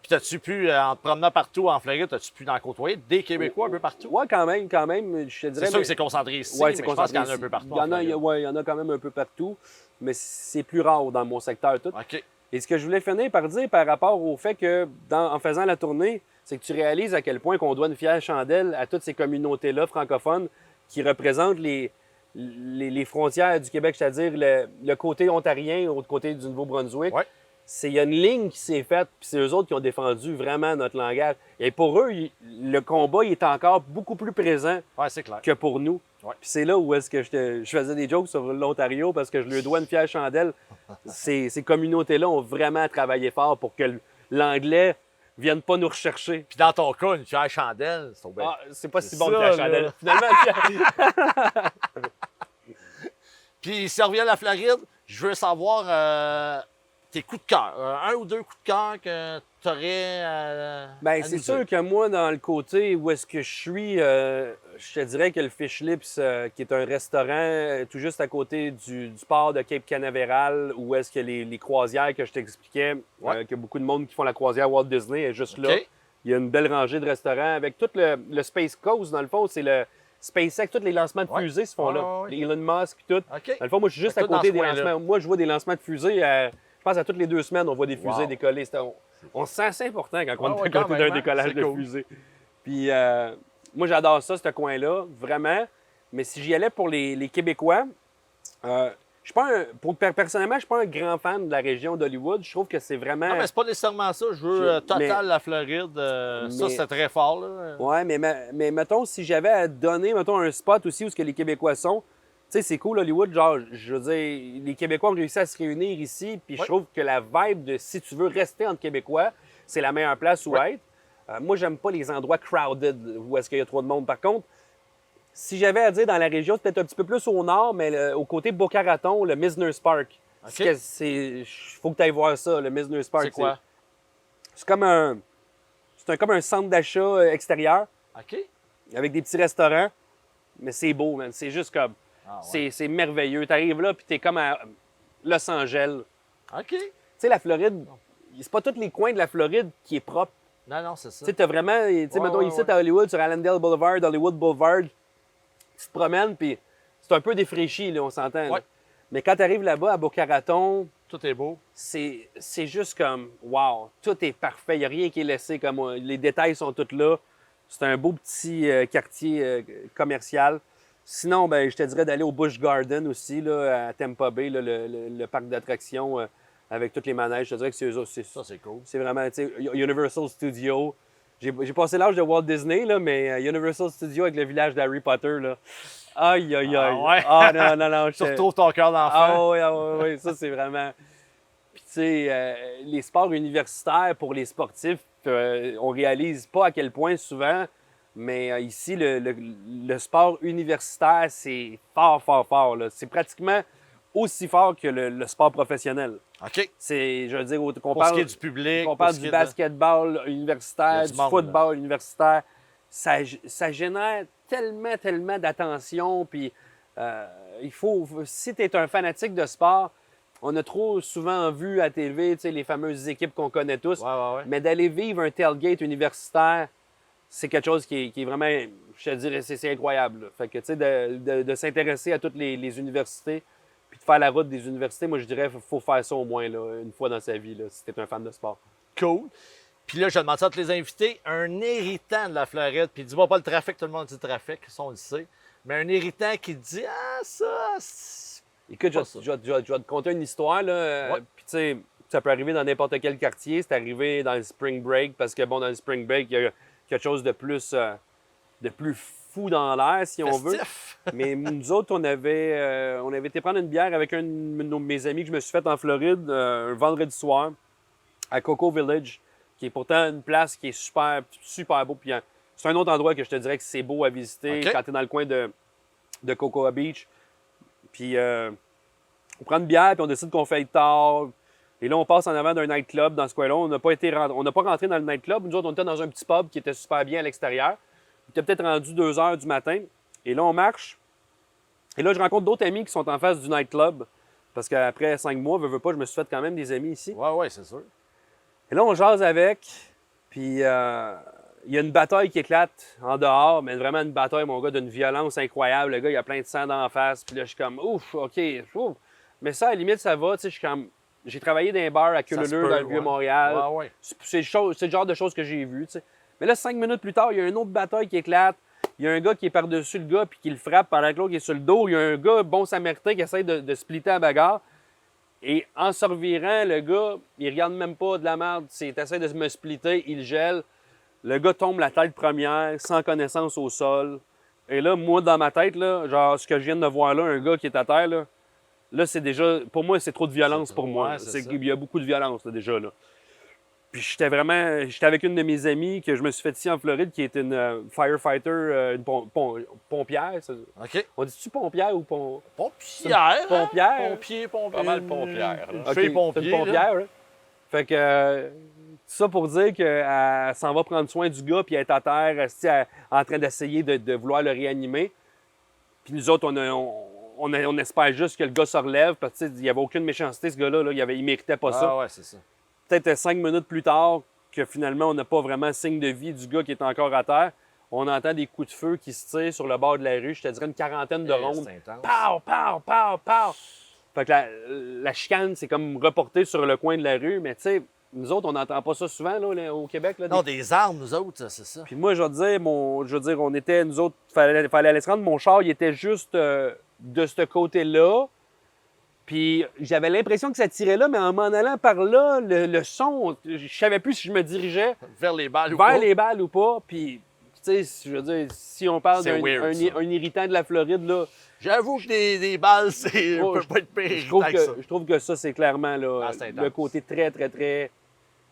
Puis t'as-tu pu, en te promenant partout en Floride, t'as-tu pu en côtoyer des Québécois un peu partout? ouais, quand même, je te dirais. C'est sûr que c'est concentré ici, Ouais, mais c'est je pense concentré qu'il y en a un ici. peu partout. Il y en a quand même un peu partout, mais c'est plus rare dans mon secteur tout. OK. Et ce que je voulais finir par dire par rapport au fait que, en faisant la tournée, c'est que tu réalises à quel point qu'on doit une fière chandelle à toutes ces communautés-là francophones qui représentent les frontières du Québec, c'est-à-dire le côté ontarien, l'autre côté du Nouveau-Brunswick. Ouais. Il y a une ligne qui s'est faite, puis c'est eux autres qui ont défendu vraiment notre langage. Et pour eux, le combat il est encore beaucoup plus présent Ouais, c'est clair. que pour nous. Ouais. Puis c'est là où est-ce que je faisais des jokes sur l'Ontario parce que je lui dois une fière chandelle. Ces communautés-là ont vraiment travaillé fort pour que l'anglais vienne pas nous rechercher. Puis dans ton cas, une fière chandelle, c'est bien. Ah, c'est pas si C'est bon ça, une fière là. chandelle. Finalement, Puis si on revient à la Floride, je veux savoir tes coups de cœur. Un ou deux coups de cœur que tu aurais ben, c'est sûr que moi, dans le côté où est-ce que je suis, je te dirais que le Fish Lips, qui est un restaurant tout juste à côté du port de Cape Canaveral, où est-ce que les croisières que je t'expliquais, Ouais. qu'il y a beaucoup de monde qui font la croisière Walt Disney, est juste là. OK. Il y a une belle rangée de restaurants avec tout le Space Coast, dans le fond, c'est le SpaceX, tous les lancements de Ouais. fusées se font là. Ouais, ouais. Les Elon Musk, tout. OK. Dans le fond, moi, je suis juste Fait à que tout côté dans des ce coin-là. lancements. Moi, je vois des lancements de fusées, je pense à toutes les 2 semaines, on voit des fusées Wow. décoller. On se sent assez important quand on Ouais, est à quand côté même, d'un hein? décollage C'est de cool. fusée. Puis, moi, j'adore ça, ce coin-là, vraiment. Mais si j'y allais pour les Québécois, je suis pas personnellement, je suis pas un grand fan de la région d'Hollywood. Je trouve que c'est vraiment... Non, mais c'est pas nécessairement ça. Je veux Total mais- la Floride. Ça, mais- c'est très fort. Là. Ouais, mais mettons, si j'avais à donner, mettons, un spot aussi où ce que les Québécois sont, tu sais, c'est cool, Hollywood, genre, je veux dire, les Québécois ont réussi à se réunir ici, puis je Ouais. trouve que la vibe de si tu veux rester entre Québécois, c'est la meilleure place où Ouais. être. Moi, j'aime pas les endroits crowded, où est-ce qu'il y a trop de monde. Par contre, si j'avais à dire dans la région, c'est peut-être un petit peu plus au nord, mais au côté de Boca-Raton, le Misner's Park. OK. Faut que tu ailles voir ça, le Misner's Park. C'est quoi? C'est comme comme un centre d'achat extérieur OK. avec des petits restaurants, mais c'est beau, man. C'est juste comme... Ah, ouais. C'est merveilleux. Tu arrives là, puis tu es comme à Los Angeles. OK. Tu sais, la Floride, c'est pas tous les coins de la Floride qui est propre. Non, c'est ça. Tu sais, t'as vraiment... Tu sais, mettons, ouais, ici, ouais. à Hollywood, sur Allendale Boulevard, Hollywood Boulevard, tu te promènes, puis c'est un peu défraîchi, là, on s'entend. là. Ouais. Mais quand tu arrives là-bas, à Boca-Raton, Tout est beau. c'est juste comme, wow, tout est parfait. Il n'y a rien qui est laissé comme... les détails sont tous là. C'est un beau petit quartier commercial. Sinon, ben, je te dirais d'aller au Busch Garden aussi, là, à Tampa Bay, là, le parc d'attractions avec tous les manèges. Je te dirais que c'est eux autres. Ça, c'est cool. C'est vraiment, tu sais, Universal Studios. J'ai passé l'âge de Walt Disney, là, mais Universal Studios avec le village d'Harry Potter, là. Aïe, aïe, aïe. Ah ouais? Ah non. Tu retrouves ton cœur d'enfant. Ah oui, ça, c'est vraiment... Puis, tu sais, les sports universitaires pour les sportifs, on réalise pas à quel point souvent, mais ici, le sport universitaire, c'est fort, là. C'est pratiquement aussi fort que le sport professionnel. OK. C'est, je veux dire, qu'on Pour ce parle, qui est du public. qu'on pour parle ce qui du est de- basketball Il y universitaire, a du du monde, football universitaire, ça génère tellement d'attention. Puis, si tu es un fanatique de sport, on a trop souvent vu à TV, tu sais, les fameuses équipes qu'on connaît tous. Ouais. Mais d'aller vivre un tailgate universitaire, c'est quelque chose qui est vraiment, je te dirais, c'est incroyable. Là. Fait que, tu sais, de s'intéresser à toutes les universités, puis de faire la route des universités, moi, je dirais qu'il faut faire ça au moins là, une fois dans sa vie, là, si t'es un fan de sport. Cool. Puis là, je demande ça à tous les invités. Un héritant de la Floride, puis dis-moi pas le trafic, tout le monde dit trafic, ça on le sait. Mais un héritant qui dit « Ah, ça... » Écoute, je vais te conter une histoire, là. Puis, tu sais, ça peut arriver dans n'importe quel quartier. C'est arrivé dans le Spring Break, parce que, bon, dans le Spring Break, il y a quelque chose de plus fou dans l'air, si on veut. Mais nous autres, on avait été prendre une bière avec un de mes amis que je me suis fait en Floride un vendredi soir à Cocoa Village, qui est pourtant une place qui est super, super beau. Puis c'est un autre endroit que je te dirais que c'est beau à visiter quand tu es dans le coin de Cocoa Beach. Puis on prend une bière, puis on décide qu'on fait tard. Et là, on passe en avant d'un nightclub dans ce coin-là. On n'a pas rentré dans le nightclub. Nous autres, on était dans un petit pub qui était super bien à l'extérieur. On était peut-être rendu 2 h du matin. Et là, on marche. Et là, je rencontre d'autres amis qui sont en face du nightclub. Parce qu'après 5 mois, veux pas, je me suis fait quand même des amis ici. Ouais, c'est sûr. Et là, on jase avec. Puis, il y a une bataille qui éclate en dehors. Mais vraiment une bataille, mon gars, d'une violence incroyable. Le gars, il a plein de sang d'en face. Puis là, je suis comme, ouf, OK. Ouf. Mais ça, à la limite, ça va. Tu sais, je suis comme... J'ai travaillé dans un bar à Cululeux, dans le Vieux-Montréal. Ouais. C'est le genre de choses que j'ai vues, tu sais. Mais là, 5 minutes plus tard, il y a une autre bataille qui éclate. Il y a un gars qui est par-dessus le gars puis qui le frappe pendant que l'autre est sur le dos. Il y a un gars, bon samaritain, qui essaie de splitter la bagarre. Et en se revirant, le gars, il regarde même pas de la merde. Il essaie de me splitter, il gèle. Le gars tombe la tête première, sans connaissance au sol. Et là, moi, dans ma tête, là, genre, ce que je viens de voir là, un gars qui est à terre, là, c'est déjà... Pour moi, c'est trop de violence pour moi. Il y a beaucoup de violence, là, déjà, là. Puis j'étais avec une de mes amies que je me suis fait ici en Floride, qui est une firefighter, une pompière. OK. On dit-tu pompière ou Pompière. Pompière. Pompier. Pas mal pompière. là. Une fille pompier. C'est une pompière, hein? Fait que... ça pour dire qu'elle s'en va prendre soin du gars, puis elle est à terre, en train d'essayer de vouloir le réanimer. Puis nous autres, on espère juste que le gars se relève, parce qu'il n'y avait aucune méchanceté, ce gars-là. Il méritait pas ça. Ah ouais, c'est ça. Peut-être 5 minutes plus tard, que finalement, on n'a pas vraiment signe de vie du gars qui est encore à terre. On entend des coups de feu qui se tirent sur le bord de la rue. Je te dirais une quarantaine de rondes. C'est intense. Pow, pow, pow, pow! Fait que la chicane, c'est comme reporté sur le coin de la rue, mais tu sais, nous autres, on n'entend pas ça souvent là, au Québec. Là, Non, des armes, nous autres, c'est ça. Puis moi, je veux dire, on était, nous autres, fallait aller se rendre. Mon char, il était juste de ce côté-là. Puis j'avais l'impression que ça tirait là, mais en m'en allant par là, le son, je savais plus si je me dirigeais Vers les balles ou vers pas. les balles ou pas. Puis, tu sais, je veux dire, si on parle C'est d'un weird, ça. un irritant de la Floride, là, J'avoue que des balles, c'est Oh, peut pas être pire je trouve irritant que ça. je trouve que ça, c'est clairement là, Ah, c'est intense. le côté très, très, très...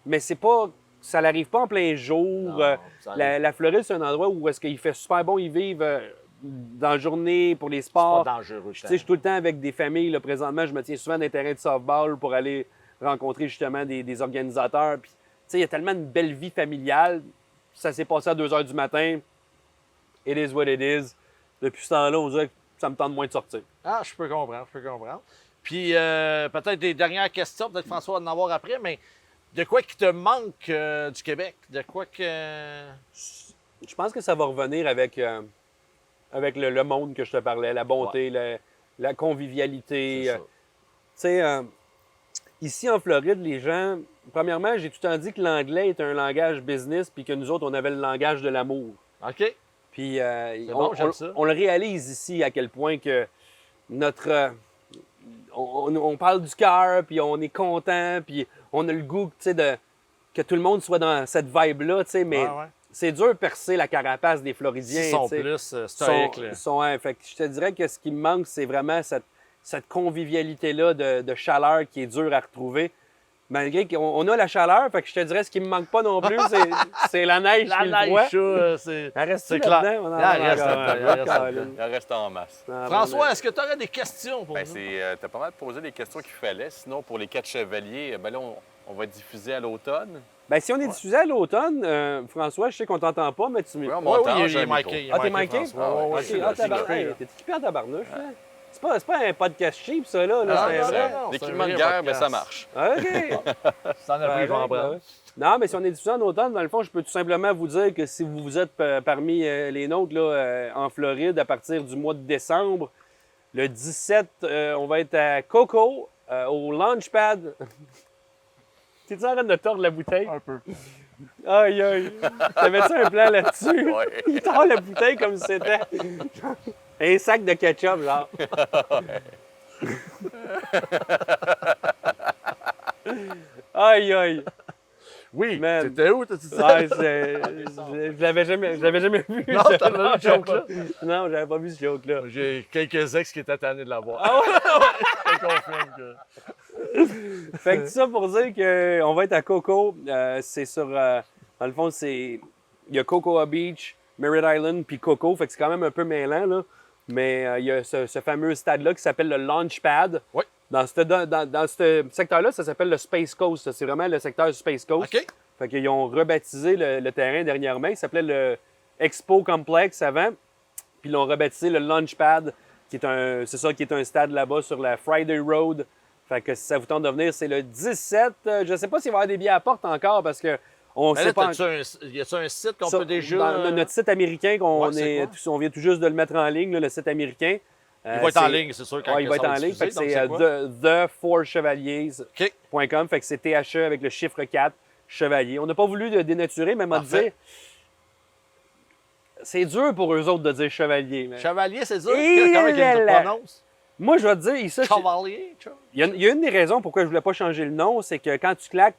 Mais c'est pas... Ça n'arrive pas en plein jour. Non, ça arrive. La Floride, c'est un endroit où est-ce qu'il fait super bon y vivre dans la journée pour les sports. pas dangereux. Tu sais, je suis tout le temps avec des familles. Là, présentement, je me tiens souvent dans des terrains de softball pour aller rencontrer justement des organisateurs. Puis, tu sais, il y a tellement une belle vie familiale. Ça s'est passé à 2 h du matin. It is what it is. Depuis ce temps-là, on dirait que ça me tente moins de sortir. Ah, je peux comprendre. Puis, peut-être des dernières questions. Peut-être François va en avoir après, mais de quoi qui te manque du Québec? De quoi que... Je pense que ça va revenir avec le monde que je te parlais, la bonté, la convivialité. C'est ça. Tu sais, ici en Floride, les gens, premièrement, j'ai tout le temps dit que l'anglais est un langage business, puis que nous autres, on avait le langage de l'amour. OK. Puis bon, j'aime ça. on le réalise ici à quel point que notre... on parle du cœur, puis on est content, puis on a le goût, tu sais, que tout le monde soit dans cette vibe-là, tu sais, mais... Ouais. C'est dur de percer la carapace des Floridiens. Ils sont tu sais. plus stoïques. là. Fait que je te dirais que ce qui me manque, c'est vraiment cette convivialité-là de chaleur qui est dure à retrouver. Malgré qu'on a la chaleur, fait que je te dirais ce qui me manque pas non plus, c'est la neige La puis le froid. neige, c'est... Elle reste c'est clair. clair. On en Elle a reste encore là-dedans, un. elle reste Caroline. Il en reste en masse. Ah, François, est-ce que tu aurais des questions pour Ben, nous? t'as pas mal posé les questions qu'il fallait. Sinon, pour les 4 chevaliers, ben là, on va diffuser à l'automne. Ben, si on est diffusé à l'automne, François, je sais qu'on t'entend pas, mais tu me... Oui, on Oui, m'entend. il j'ai est un micro. miqué. Ah, t'es manqué? François. Ouais, Ok, c'est ah, équipé, là. t'es équipé en tabarnouche. hein? C'est pas un podcast cheap, ça, là. Ah, c'est non, vrai. non, L'équipement c'est de un guerre, vrai ben ça podcast. marche. OK. Si t'en as pris, je vais en prendre. Non, mais si on est diffusé en automne, dans le fond, je peux tout simplement vous dire que si vous êtes parmi les nôtres là, en Floride à partir du mois de décembre, le 17, on va être à Coco, au Launchpad. T'es-tu en train de tordre la bouteille? Un peu. Aïe, aïe. T'avais-tu un plan là-dessus? Ouais. Il tord la bouteille comme si c'était un sac de ketchup, genre. Aïe, aïe. Oui, Man. t'étais où, t'as dit ça? Ouais, je l'avais jamais vu. Non, ce t'as pas vu ce joke-là? Non, j'avais pas vu ce joke-là. J'ai quelques ex qui étaient tannés de la voir. Ah ouais? Je te confirme que... Fait que tout ça pour dire qu'on va être à Coco. C'est sur. Dans le fond, c'est. Il y a Cocoa Beach, Merritt Island, puis Coco. Fait que c'est quand même un peu mêlant, là. Mais il y a ce fameux stade-là qui s'appelle le Launchpad. Oui. Dans ce secteur-là, ça s'appelle le Space Coast. C'est vraiment le secteur Space Coast. OK. Fait qu'ils ont rebaptisé le terrain dernièrement. Il s'appelait le Expo Complex avant. Puis ils l'ont rebaptisé le Launchpad, qui est un stade là-bas sur la Friday Road. Fait que si ça vous tente de venir, c'est le 17. Je sais pas s'il va y avoir des billets à la porte encore parce que on Mais sait là, pas. y a-tu un site qu'on Ça, peut déjà... dans notre site américain, Ouais, c'est quoi? on vient tout juste de le mettre en ligne, là, le site américain. Il va être en ligne, c'est sûr, quand Ouais, il va être ça en ligne. Fait diffuser, que donc c'est quoi? thefourchevaliers.com. OK. Fait que c'est THE avec le chiffre 4, chevalier. On n'a pas voulu le dénaturer, mais on va Parfait. dire. C'est dur pour eux autres de dire chevalier. mais- Chevalier, c'est ça? Et Comment ils là le là. prononcent? Moi, je vais te dire, ça, Chevalier, tu vois? il y a une des raisons pourquoi je voulais pas changer le nom, c'est que quand tu claques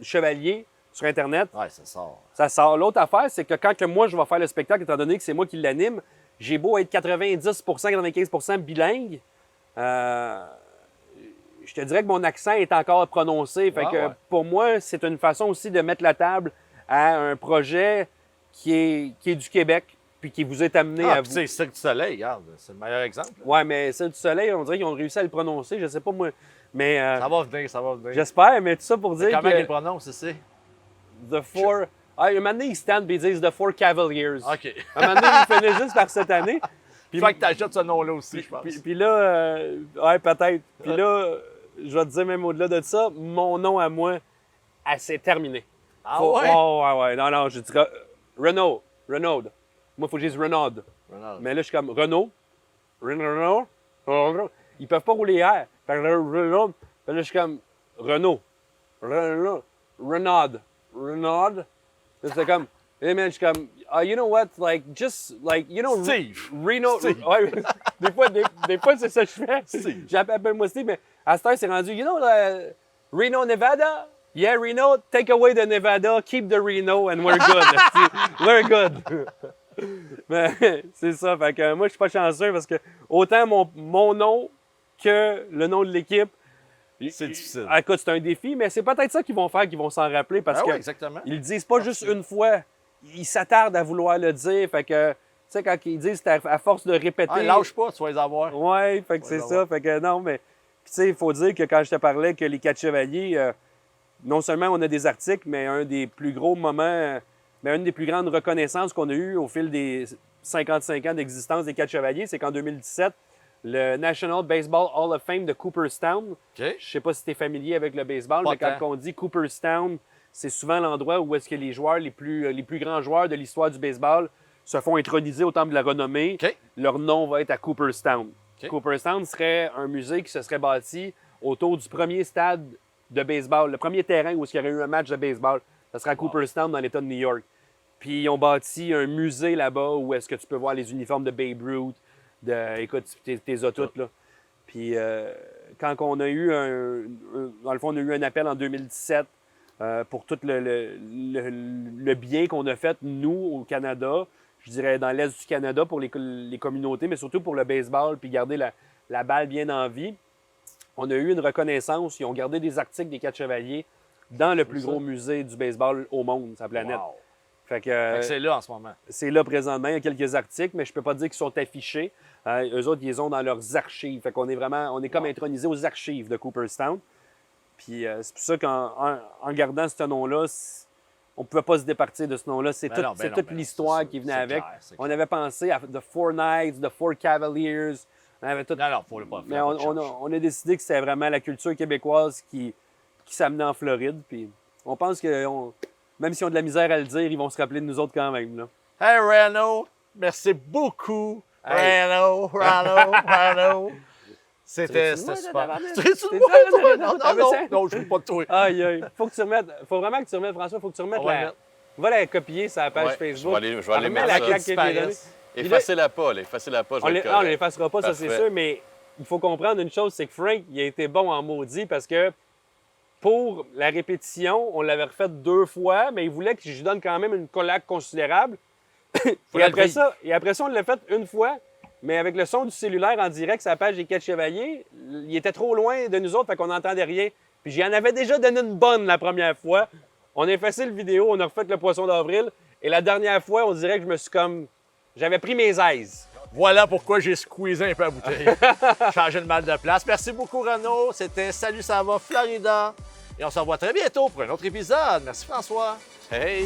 chevalier sur Internet, Ouais, ça sort. ça sort. L'autre affaire, c'est que quand que moi, je vais faire le spectacle, étant donné que c'est moi qui l'anime, j'ai beau être 90 95 bilingue, je te dirais que mon accent est encore prononcé. Fait Ah, que ouais. pour moi, c'est une façon aussi de mettre la table à un projet qui est du Québec puis qui vous est amené à Ah, vous. puis c'est Cirque du Soleil, regarde, c'est le meilleur exemple. Ouais, mais Cirque du Soleil, on dirait qu'ils ont réussi à le prononcer. Je sais pas moi. Mais Ça va venir, ça va venir. j'espère, mais tout ça pour dire Comment ils le que prononcent ici? The Four. Ah, un moment donné, ils stand et ils disent The Four Cavaliers. OK. Un moment donné, ils finisent juste par cette année. Il faut que tu achètes ce nom-là aussi, je pense. Puis là, ouais, peut-être. Puis là, je vais te dire même au-delà de ça, mon nom à moi, c'est terminé. Ah Faut- ouais? Oh, ouais. Non, je dirais Renaud. Moi, il faut que je dise Renaud. Ronald. Mais là, je suis comme Renaud. Ils peuvent pas rouler R. Fait que là, Renaud. Fait que là, je suis comme Renaud. Renaud. Là, c'est comme, hey man, je suis comme, you know what, like, just, like, you know, Steve. Reno. Steve. Ouais, des fois, c'est ça que je fais. Steve. Appelle-moi Steve, mais à cette heure, c'est rendu, you know, Reno, Nevada? Yeah, Reno, take away the Nevada, keep the Reno, and we're good. We're good. Mais c'est ça, fait que moi, je suis pas chanceux parce que autant mon nom que le nom de l'équipe, C'est difficile. écoute, c'est un défi, mais c'est peut-être ça qu'ils vont faire, qu'ils vont s'en rappeler parce Ah que ouais, exactement. ils le disent pas juste une fois. Ils s'attardent à vouloir le dire. Fait que, tu sais, quand ils disent, c'est à force de répéter. Ah, lâche pas, tu vas les avoir. Ouais, fait que c'est ça. Fait que non, mais, tu sais, il faut dire que quand je te parlais que les 4 chevaliers, non seulement on a des articles, mais un des plus gros moments, mais une des plus grandes reconnaissances qu'on a eues au fil des 55 ans d'existence des 4 chevaliers, c'est qu'en 2017, le National Baseball Hall of Fame de Cooperstown. OK. Je sais pas si tu es familier avec le baseball, Pas mais quand tant. on dit Cooperstown, c'est souvent l'endroit où est-ce que les joueurs, les plus grands joueurs de l'histoire du baseball se font introniser au temple de la renommée. OK. Leur nom va être à Cooperstown. OK. Cooperstown serait un musée qui se serait bâti autour du premier stade de baseball, le premier terrain où il y aurait eu un match de baseball. Ça serait à Cooperstown dans l'État de New York. Puis ils ont bâti un musée là-bas où est-ce que tu peux voir les uniformes de Babe Ruth. Écoute, t'es as toutes, là. Puis quand on a eu dans le fond, on a eu un appel en 2017 pour tout le bien qu'on a fait, nous, au Canada, je dirais dans l'Est du Canada, pour les communautés, mais surtout pour le baseball, puis garder la balle bien en vie. On a eu une reconnaissance. Ils ont gardé des articles des 4 chevaliers dans le plus gros musée du baseball au monde, sa planète. Wow. Fait que, Fait que c'est là en ce moment. c'est là présentement. Il y a quelques articles, mais je peux pas dire qu'ils sont affichés. Eux autres, ils les ont dans leurs archives. Fait qu'on est vraiment, on est comme intronisé aux archives de Cooperstown. Puis c'est pour ça qu'en gardant ce nom-là, on pouvait pas se départir de ce nom-là. C'est Ben toute l'histoire qui venait c'est avec. clair, c'est On avait pensé à The Four Knights, The Four Cavaliers, On avait tout- Non, non, faut le pas Mais faire. on a décidé que c'était vraiment la culture québécoise qui s'amenait en Floride. Puis on pense que même s'ils ont de la misère à le dire, ils vont se rappeler de nous autres quand même. Là. Hey, Renaud, merci beaucoup. Hey. Renaud. C'était Tu veux-tu de moi, super. tabarnak? Tu veux-tu de T'es moi, sûr? toi? Non, Ah, non, non, mais non, je veux pas de toi. Aïe, aïe. Faut vraiment que tu remettes, François, faut que tu remettes On va le la... mettre. Va la copier sur la page Ouais, Facebook. je vais aller Remets mettre la ça. claque qu'il t'a donnée. Puis là, Effacez-la pas, là. Effacez-la pas, je On vais ne être correct. l'effacera pas, ça c'est Parfait. sûr, mais il faut comprendre une chose, c'est que Frank, il a été bon en maudit parce que pour la répétition, on l'avait refait 2 fois, mais il voulait que je lui donne quand même une collacte considérable. Faut et, la après lever. ça, on l'a fait une fois, mais avec le son du cellulaire en direct sur la page des 4 chevaliers, il était trop loin de nous autres, fait qu'on n'entendait rien. Puis j'y en avais déjà donné une bonne la première fois. On a effacé le vidéo, on a refait le poisson d'avril, et la dernière fois, on dirait que je me suis comme... J'avais pris mes aises. Voilà pourquoi j'ai squeezé un peu la bouteille. Changer le mal de place. Merci beaucoup, Renaud. C'était Salut, ça va, Florida. Et on se revoit très bientôt pour un autre épisode. Merci, François. Hey!